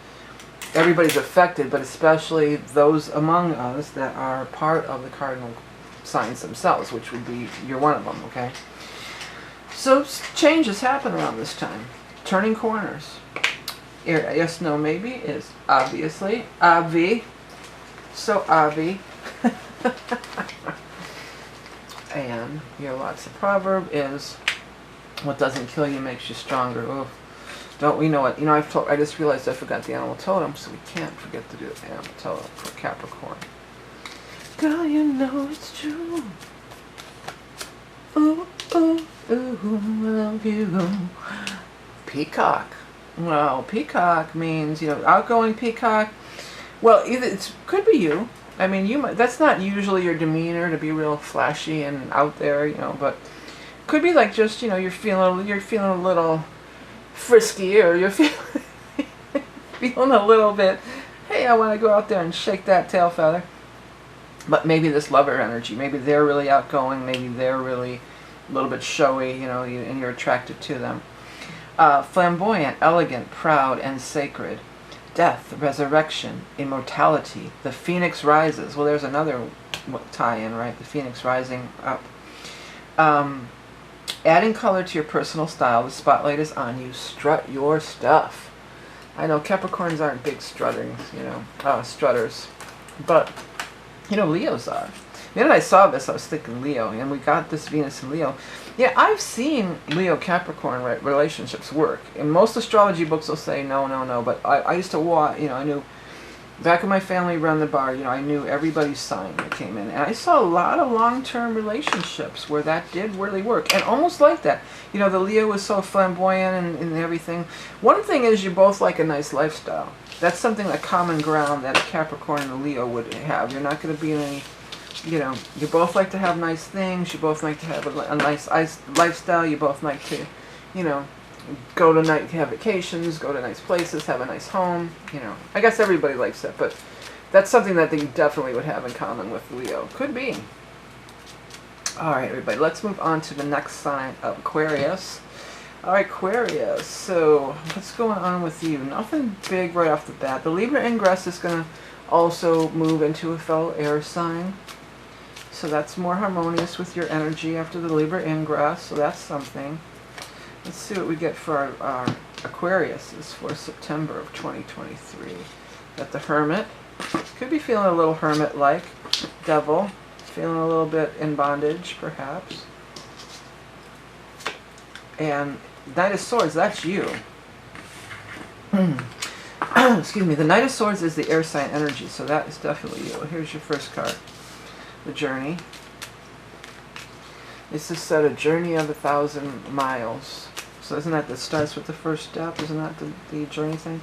everybody's affected, but especially those among us that are part of the cardinal signs themselves, which would be, you're one of them, okay? So changes happen around this time. Turning corners. Yes, no, maybe is obviously. Obvi. So obvi. And your lots of proverb is, what doesn't kill you makes you stronger. Oof. Don't we know it? I just realized I forgot the animal totem, so we can't forget to do the animal totem for Capricorn. Girl, it's true. Ooh, ooh, ooh, I love you. Peacock. Well, peacock means, outgoing peacock. Well, either it could be you. I mean, that's not usually your demeanor to be real flashy and out there, but could be like just, you're feeling a little frisky, or you're feeling a little bit, hey, I want to go out there and shake that tail feather. But maybe this lover energy, maybe they're really outgoing, maybe they're really a little bit showy, and you're attracted to them. Flamboyant, elegant, proud, and sacred. Death, resurrection, immortality. The phoenix rises. Well, there's another tie-in, right? The phoenix rising up. Adding color to your personal style. The spotlight is on you. Strut your stuff. I know Capricorns aren't big strutters, you know, strutters. But, you know, Leos are. The minute I saw this, I was thinking Leo, and we got this Venus in Leo. Yeah, I've seen Leo-Capricorn relationships work. And most astrology books will say no, no, no. But I used to watch, you know, I knew, back when my family ran the bar, you know, I knew everybody's sign that came in. And I saw a lot of long-term relationships where that did really work. And almost like that. You know, the Leo was so flamboyant and everything. One thing is you both like a nice lifestyle. That's something, a common ground that a Capricorn and a Leo would have. You're not going to be in any... You know, you both like to have nice things. You both like to have a nice lifestyle. You both like to, you know, go to have vacations, go to nice places, have a nice home. You know, I guess everybody likes that, but that's something that they definitely would have in common with Leo. Could be. All right, everybody, let's move on to the next sign of Aquarius. All right, Aquarius. So what's going on with you? Nothing big right off the bat. The Libra Ingress is going to also move into a fellow air sign. So that's more harmonious with your energy after the Libra Ingress. So that's something. Let's see what we get for our Aquarius is for September of 2023. Got the Hermit. Could be feeling a little hermit-like. Devil. Feeling a little bit in bondage, perhaps. And Knight of Swords, that's you. Excuse me. The Knight of Swords is the air sign energy, so that is definitely you. Here's your first card. The Journey. This is said a journey of 1,000 miles. So isn't that starts with the first step? Isn't that the journey thing?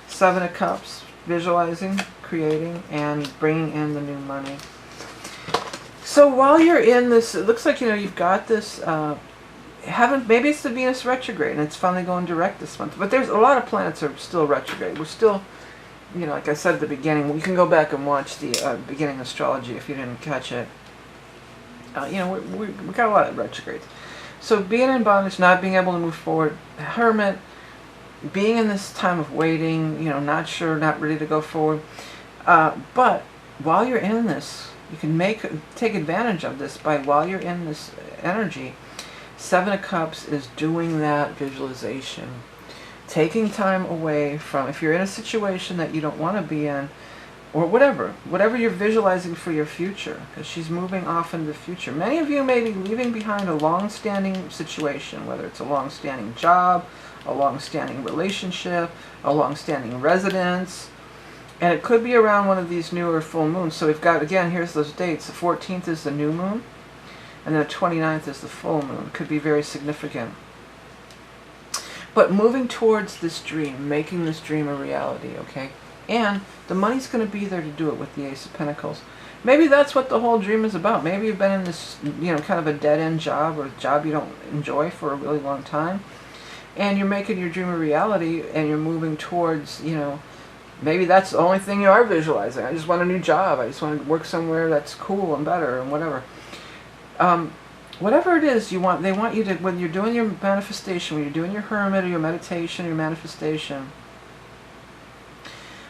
Seven of Cups, visualizing, creating, and bringing in the new money. So while you're in this, it looks like, you know, you've got this, maybe it's the Venus retrograde, and it's finally going direct this month. But there's a lot of planets are still retrograde. We're still... You know, like I said at the beginning, you can go back and watch the beginning astrology if you didn't catch it. You know, we got a lot of retrogrades. So being in bondage, not being able to move forward, Hermit, being in this time of waiting, you know, not sure, not ready to go forward. But while you're in this, you can take advantage of this by while you're in this energy. Seven of Cups is doing that visualization. Taking time away from, if you're in a situation that you don't want to be in, or whatever you're visualizing for your future, because she's moving off into the future. Many of you may be leaving behind a long-standing situation, whether it's a long-standing job, a long-standing relationship, a long-standing residence, and it could be around one of these newer full moons. So we've got, again, here's those dates. The 14th is the new moon, and the 29th is the full moon. Could be very significant. But moving towards this dream, making this dream a reality, okay? And the money's going to be there to do it with the Ace of Pentacles. Maybe that's what the whole dream is about. Maybe you've been in this, you know, kind of a dead-end job, or a job you don't enjoy for a really long time. And you're making your dream a reality, and you're moving towards, you know, maybe that's the only thing you are visualizing. I just want a new job. I just want to work somewhere that's cool and better and whatever. Whatever it is you want, they want you to, when you're doing your manifestation, when you're doing your hermit or your meditation, your manifestation,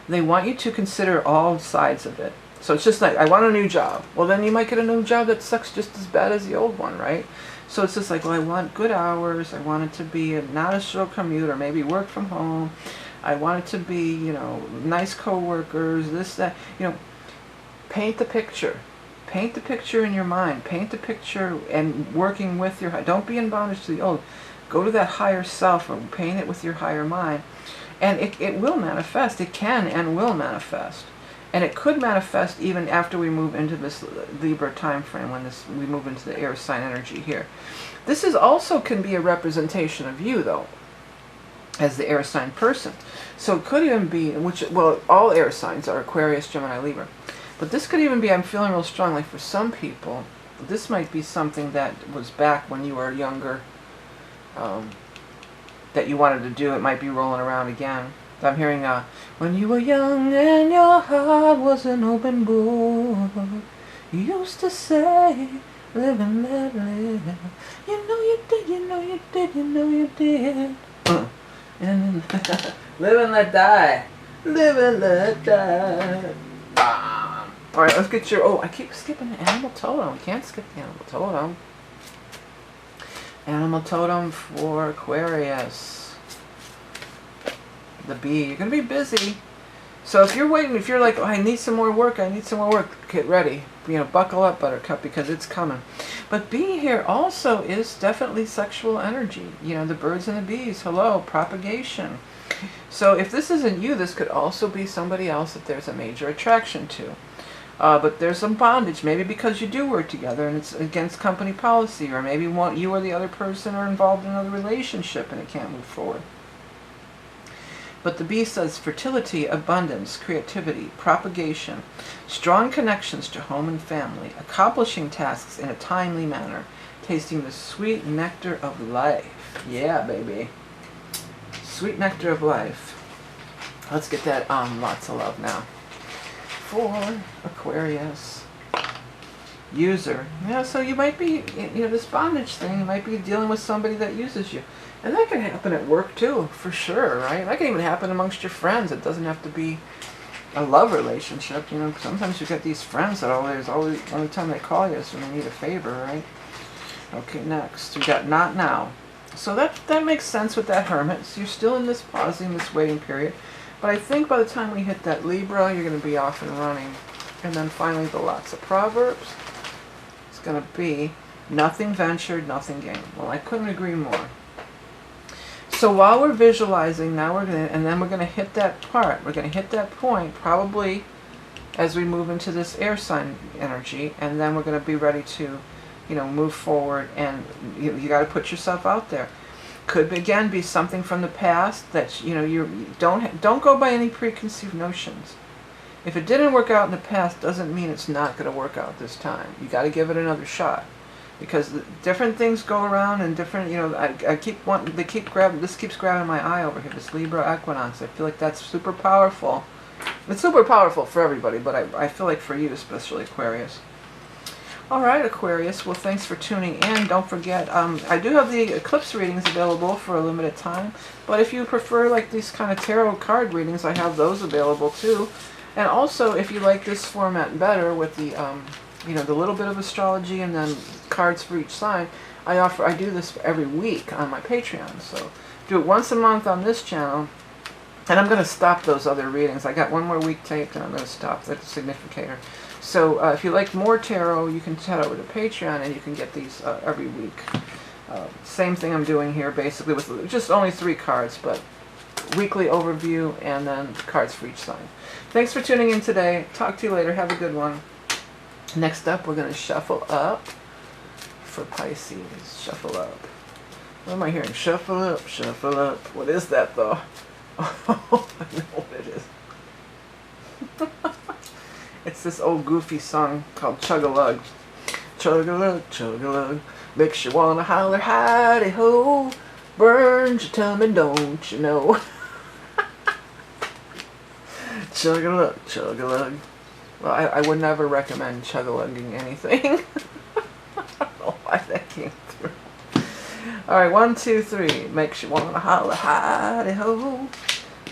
they want you to consider all sides of it. So it's just like, I want a new job. Well, then you might get a new job that sucks just as bad as the old one, right? So it's just like, well, I want good hours. I want it to be not a short commute, or maybe work from home. I want it to be, you know, nice coworkers, this, that. You know, paint the picture. Paint the picture in your mind. Paint the picture and working with your... Don't be in bondage to the old. Go to that higher self and paint it with your higher mind. And it will manifest. It can and will manifest. And it could manifest even after we move into this Libra time frame, when we move into the air sign energy here. This is also can be a representation of you, though, as the air sign person. So it could even be, well, all air signs are Aquarius, Gemini, Libra. But this could even be, I'm feeling real strongly for some people, this might be something that was back when you were younger, that you wanted to do. It might be rolling around again. I'm hearing, when you were young and your heart was an open book, you used to say, live and let live. You know you did, you know you did, you know you did. And live and let die. Live and let die. Alright, let's get your... Oh, I keep skipping the animal totem. Can't skip the animal totem. Animal totem for Aquarius. The bee, you're going to be busy. So if you're waiting, if you're like, oh, I need some more work, get ready. You know, buckle up, Buttercup, because it's coming. But bee here also is definitely sexual energy. You know, the birds and the bees, hello, propagation. So if this isn't you, this could also be somebody else that there's a major attraction to. But there's some bondage, maybe because you do work together and it's against company policy, or maybe you or the other person are involved in another relationship and it can't move forward. But the bee says fertility, abundance, creativity, propagation, strong connections to home and family, accomplishing tasks in a timely manner, tasting the sweet nectar of life. Yeah, baby. Sweet nectar of life. Let's get that lots of love now. For Aquarius. User. Yeah, so you might be, you know, this bondage thing, you might be dealing with somebody that uses you. And that can happen at work too, for sure, right? That can even happen amongst your friends. It doesn't have to be a love relationship. You know, sometimes you get these friends that always, only time they call you is when they need a favor, right? Okay, next. We got not now. So that makes sense with that Hermit. So you're still in this pausing, this waiting period. But I think by the time we hit that Libra, you're going to be off and running. And then finally the lots of Proverbs. It's going to be nothing ventured, nothing gained. Well, I couldn't agree more. So while we're visualizing, now we're going to, and then we're going to hit that part. We're going to hit that point probably as we move into this air sign energy, and then we're going to be ready to, you know, move forward, and you got to put yourself out there. Could again be something from the past that, you know, you don't go by any preconceived notions. If it didn't work out in the past, doesn't mean it's not going to work out this time. You got to give it another shot. Because different things go around and different, you know, I keep wanting, this keeps grabbing my eye over here, this Libra equinox. I feel like that's super powerful. It's super powerful for everybody, but I feel like for you, especially Aquarius. All right, Aquarius, well, thanks for tuning in. Don't forget, I do have the eclipse readings available for a limited time, but if you prefer like these kind of tarot card readings, I have those available too. And also, if you like this format better with the, you know, the little bit of astrology and then cards for each sign, I do this every week on my Patreon. So do it once a month on this channel, and I'm going to stop those other readings. I got one more week taped, and I'm going to stop the significator. So if you like more tarot, you can head over to Patreon, and you can get these every week. Same thing I'm doing here, basically, with just only 3 cards, but weekly overview and then cards for each sign. Thanks for tuning in today. Talk to you later. Have a good one. Next up, we're going to shuffle up for Pisces. Shuffle up. What am I hearing? Shuffle up, shuffle up. What is that, though? Oh, I know what it is. It's this old goofy song called Chug-a-Lug. Chug-a-lug, chug-a-lug. Makes you want to holler, howdy-ho. Burns your tummy, don't you know? Chug-a-lug, chug-a-lug. Well, I would never recommend chug-a-lugging anything. I don't know why that came through. Alright, 1, 2, 3. Makes you want to holler, howdy-ho.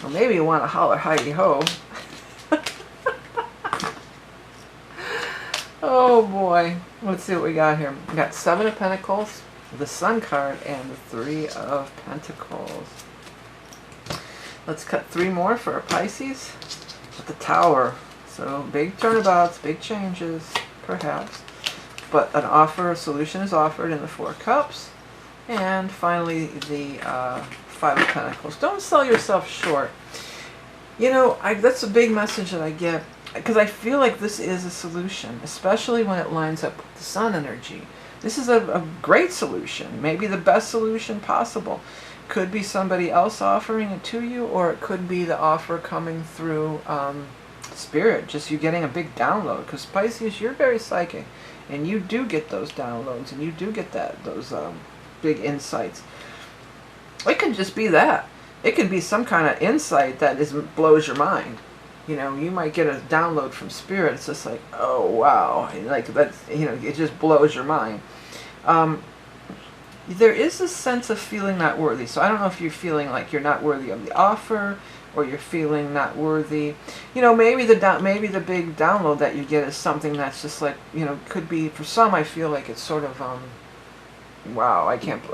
Or maybe you want to holler, hidey-ho. Oh boy. Let's see what we got here. We got 7 of Pentacles, the Sun card, and the 3 of Pentacles. Let's cut 3 more for our Pisces. With the Tower. So big turnabouts, big changes, perhaps. But an offer, a solution is offered in the 4 Cups. And finally the 5 of Pentacles. Don't sell yourself short. You know, that's a big message that I get. Because I feel like this is a solution, especially when it lines up with the Sun energy. This is a great solution, maybe the best solution possible. Could be somebody else offering it to you, or it could be the offer coming through Spirit, just you getting a big download. Because Pisces, you're very psychic, and you do get those downloads, and you do get those big insights. It could just be that. It could be some kind of insight that blows your mind. You know, you might get a download from Spirit. It's just like, oh wow, like that's, you know, it just blows your mind. There is a sense of feeling not worthy. So I don't know if you're feeling like you're not worthy of the offer, or you're feeling not worthy. You know, maybe the big download that you get is something that's just like, you know, could be for some. I feel like it's sort of wow, I can't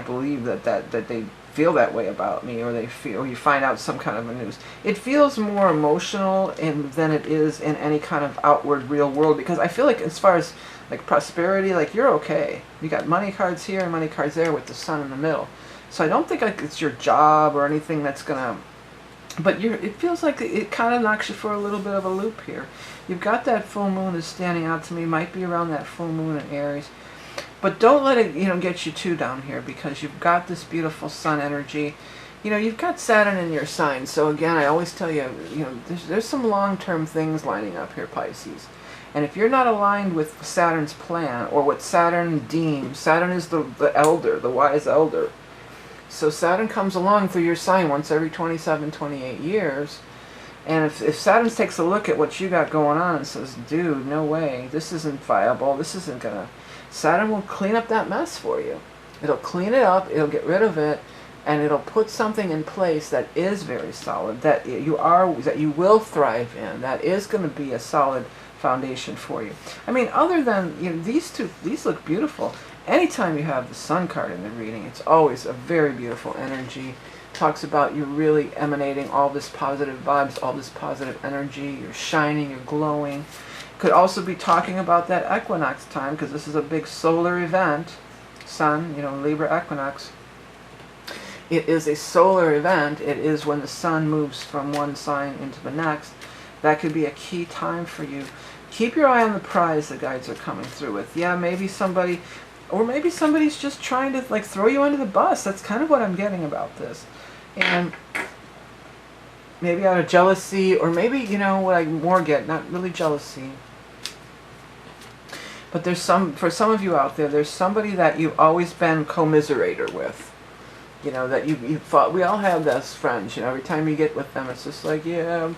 believe that they feel that way about me, or they feel, or you find out some kind of a news. It feels more emotional than it is in any kind of outward real world, because I feel like as far as like prosperity, like you're okay. You got money cards here and money cards there with the sun in the middle. So I don't think like it's your job or anything that's gonna, but it feels like it kind of knocks you for a little bit of a loop here. You've got that full moon is standing out to me, might be around that full moon in Aries. But don't let it, get you too down here, because you've got this beautiful sun energy. You've got Saturn in your sign. So again, I always tell you, there's some long-term things lining up here, Pisces. And if you're not aligned with Saturn's plan, or what Saturn deems, Saturn is the elder, the wise elder. So Saturn comes along through your sign once every 27, 28 years. And if Saturn takes a look at what you got going on and says, dude, no way, this isn't viable, this isn't gonna... Saturn will clean up that mess for you. It'll clean it up, it'll get rid of it, and it'll put something in place that is very solid, that you will thrive in, that is going to be a solid foundation for you. I mean, other than, these look beautiful. Anytime you have the sun card in the reading, it's always a very beautiful energy. Talks about you really emanating all this positive vibes, all this positive energy, you're shining, you're glowing. Could also be talking about that equinox time, because this is a big solar event. Sun, Libra equinox. It is a solar event. It is when the sun moves from one sign into the next. That could be a key time for you. Keep your eye on the prize the guides are coming through with. Yeah, maybe somebody, or maybe somebody's just trying to like throw you under the bus. That's kind of what I'm getting about this. And maybe out of jealousy, or maybe, what I more get, not really jealousy. But for some of you out there, there's somebody that you've always been commiserator with. That you thought, we all have those friends, every time you get with them, it's just like, yeah,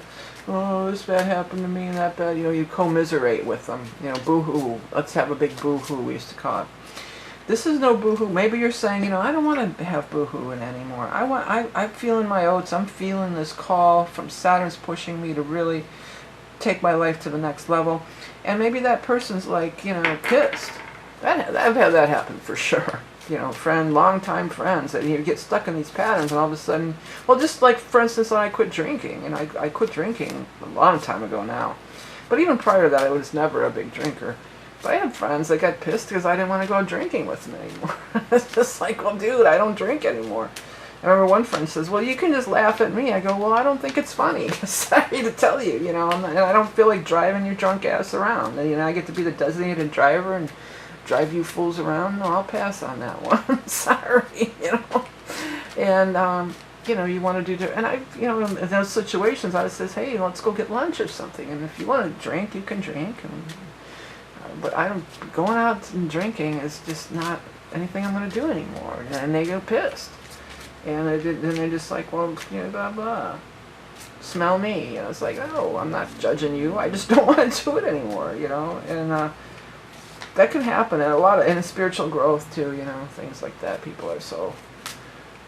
oh, this bad happened to me and that bad, you commiserate with them, boo-hoo, let's have a big boo-hoo, we used to call it. This is no boo-hoo. Maybe you're saying, I don't want to have boo-hooing anymore. I'm feeling my oats, I'm feeling this call from Saturn's pushing me to really take my life to the next level. And maybe that person's like, pissed. I've had that happen for sure. Long-time friends, that you get stuck in these patterns, and all of a sudden, well, just like, for instance, I quit drinking, and I quit drinking a long time ago now. But even prior to that, I was never a big drinker. But I had friends that got pissed because I didn't want to go drinking with them anymore. It's just like, well, dude, I don't drink anymore. I remember one friend says, well, you can just laugh at me. I go, well, I don't think it's funny. Sorry to tell you, and I don't feel like driving your drunk ass around. And, I get to be the designated driver and drive you fools around. No, I'll pass on that one. Sorry, And, you want to do, and I, in those situations, I says, hey, let's go get lunch or something. And if you want to drink, you can drink. But going out and drinking is just not anything I'm going to do anymore. And they get pissed. And then they're just like, well, blah, blah. Smell me. It's like, oh, I'm not judging you. I just don't want to do it anymore, And that can happen. And in spiritual growth, too, things like that. People are so...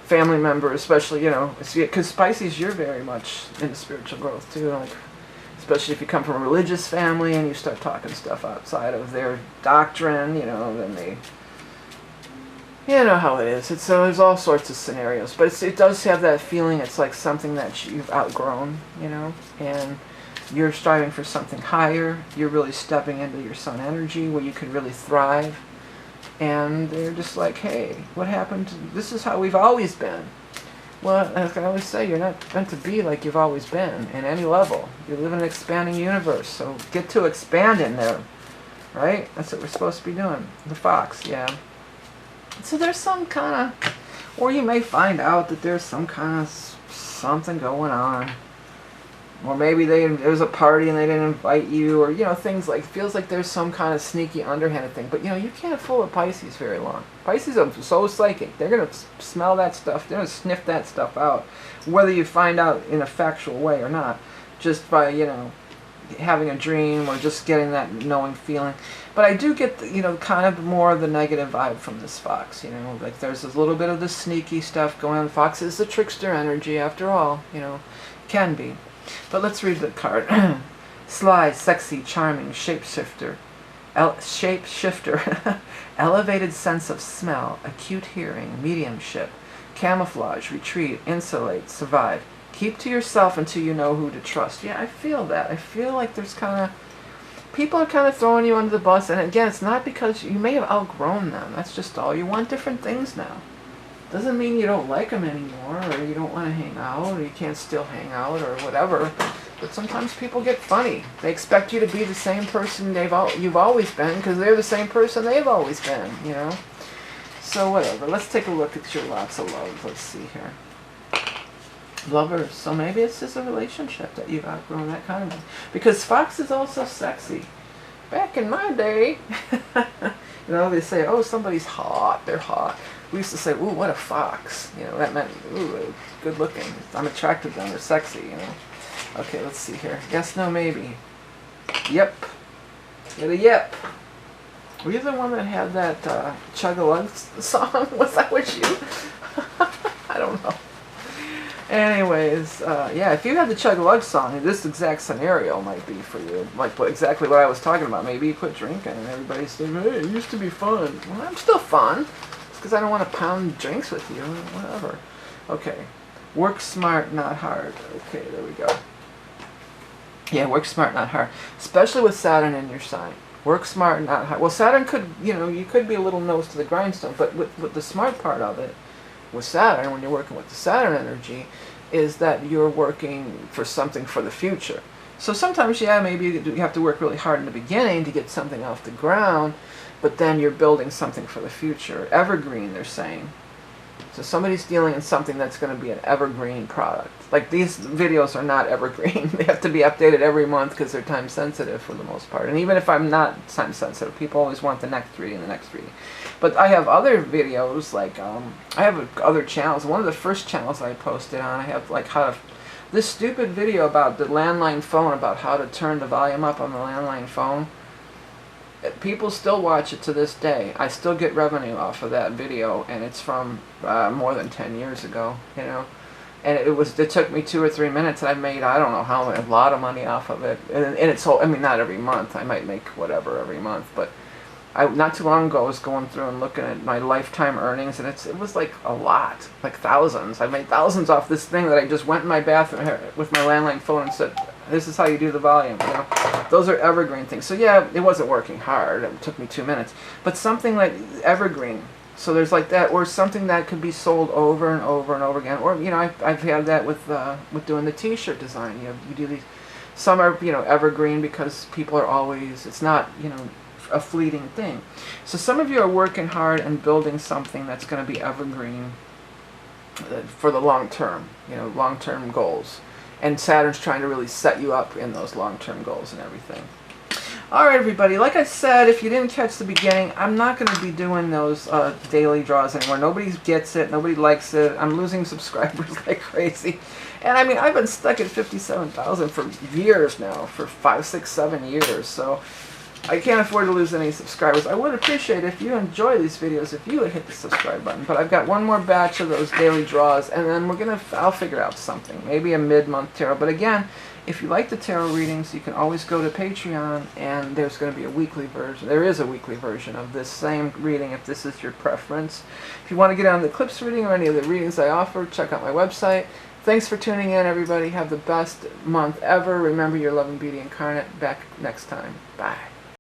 Family members, especially, because Pisces, you're very much into spiritual growth, too. Like, especially if you come from a religious family and you start talking stuff outside of their doctrine, then they... You know how it is. So there's all sorts of scenarios, but it does have that feeling. It's like something that you've outgrown, and you're striving for something higher. You're really stepping into your sun energy where you can really thrive. And they're just like, hey, what happened? This is how we've always been. Well, as I always say, you're not meant to be like you've always been in any level. You live in an expanding universe, so get to expanding there, right? That's what we're supposed to be doing. The fox, yeah. So there's some kind of, or you may find out that there's some kind of something going on. Or maybe there was a party and they didn't invite you, or, things like, feels like there's some kind of sneaky underhanded thing. But, you can't fool a Pisces very long. Pisces are so psychic. They're going to smell that stuff. They're going to sniff that stuff out. Whether you find out in a factual way or not. Just by, having a dream or just getting that knowing feeling. But I do get, kind of more of the negative vibe from this fox, like there's a little bit of the sneaky stuff going on. Fox is the trickster energy after all, can be. But let's read the card. Sly, sexy, charming, shapeshifter, elevated sense of smell, acute hearing, mediumship, Camouflage, retreat, insulate, survive. Keep to yourself until you know who to trust. Yeah, I feel that. I feel like there's kind of, people are kind of throwing you under the bus. And again, it's not because you may have outgrown them. That's just all. You want different things now. Doesn't mean you don't like them anymore, or you don't want to hang out, or you can't still hang out, or whatever. But sometimes people get funny. They expect you to be the same person you've always been, because they're the same person they've always been, you know. So whatever. Let's take a look at your lots of love. Let's see here. Lovers. So maybe it's just a relationship that you've outgrown, that kind of thing. Because Fox is also sexy. Back in my day, you know, they say, oh, somebody's hot. They're hot. We used to say, ooh, what a fox. You know, that meant, ooh, good looking. I'm attracted to them. They're sexy, you know. Okay, let's see here. Yes, no, maybe. Yep. Get a yep. Were you the one that had that Chug-a-Lug song? Was that with you? I don't know. Anyways, yeah, if you had the Chug-a-Lug song, this exact scenario might be for you. Like exactly what I was talking about. Maybe you quit drinking and everybody's saying, hey, it used to be fun. Well, I'm still fun. It's because I don't want to pound drinks with you. Whatever. Okay. Work smart, not hard. Okay, there we go. Yeah, work smart, not hard. Especially with Saturn in your sign. Work smart, not hard. Well, Saturn could, you know, you could be a little nose to the grindstone, but with the smart part of it, with Saturn, when you're working with the Saturn energy, is that you're working for something for the future. So sometimes, yeah, maybe you have to work really hard in the beginning to get something off the ground, but then you're building something for the future. Evergreen, they're saying. So somebody's dealing in something that's going to be an evergreen product. Like these videos are not evergreen. They have to be updated every month because they're time sensitive for the most part. And even if I'm not time sensitive, people always want the next reading, the next reading. But I have other videos, like I have other channels. One of the first channels I posted on, I have like how to, this stupid video about the landline phone, about how to turn the volume up on the landline phone. People still watch it to this day. I still get revenue off of that video, and it's from more than 10 years ago, you know. And it took me 2 or 3 minutes, and I made, I don't know how much, a lot of money off of it. And it's whole, I mean, not every month. I might make whatever every month, but not too long ago I was going through and looking at my lifetime earnings, and it was like a lot, like thousands. I made thousands off this thing that I just went in my bathroom with my landline phone and said, this is how you do the volume, you know. Those are evergreen things. So yeah, it wasn't working hard. It took me 2 minutes. But something like evergreen. So there's like that, or something that could be sold over and over and over again. Or, you know, I've had that with doing the T-shirt design. You do these. Some are, you know, evergreen because people are always. It's not, you know, a fleeting thing. So some of you are working hard and building something that's going to be evergreen for the long term. You know, long-term goals. And Saturn's trying to really set you up in those long-term goals and everything. Alright, everybody. Like I said, if you didn't catch the beginning, I'm not going to be doing those daily draws anymore. Nobody gets it. Nobody likes it. I'm losing subscribers like crazy. And I mean, I've been stuck at 57,000 for years now. For 5, 6, 7 years. So I can't afford to lose any subscribers. I would appreciate it if you enjoy these videos, if you would hit the subscribe button. But I've got one more batch of those daily draws, and then I'll figure out something. Maybe a mid-month tarot. But again, if you like the tarot readings, you can always go to Patreon, and there's going to be a weekly version. There is a weekly version of this same reading if this is your preference. If you want to get on the Eclipse reading or any of the readings I offer, check out my website. Thanks for tuning in, everybody. Have the best month ever. Remember, you're love and beauty incarnate. Back next time. Bye.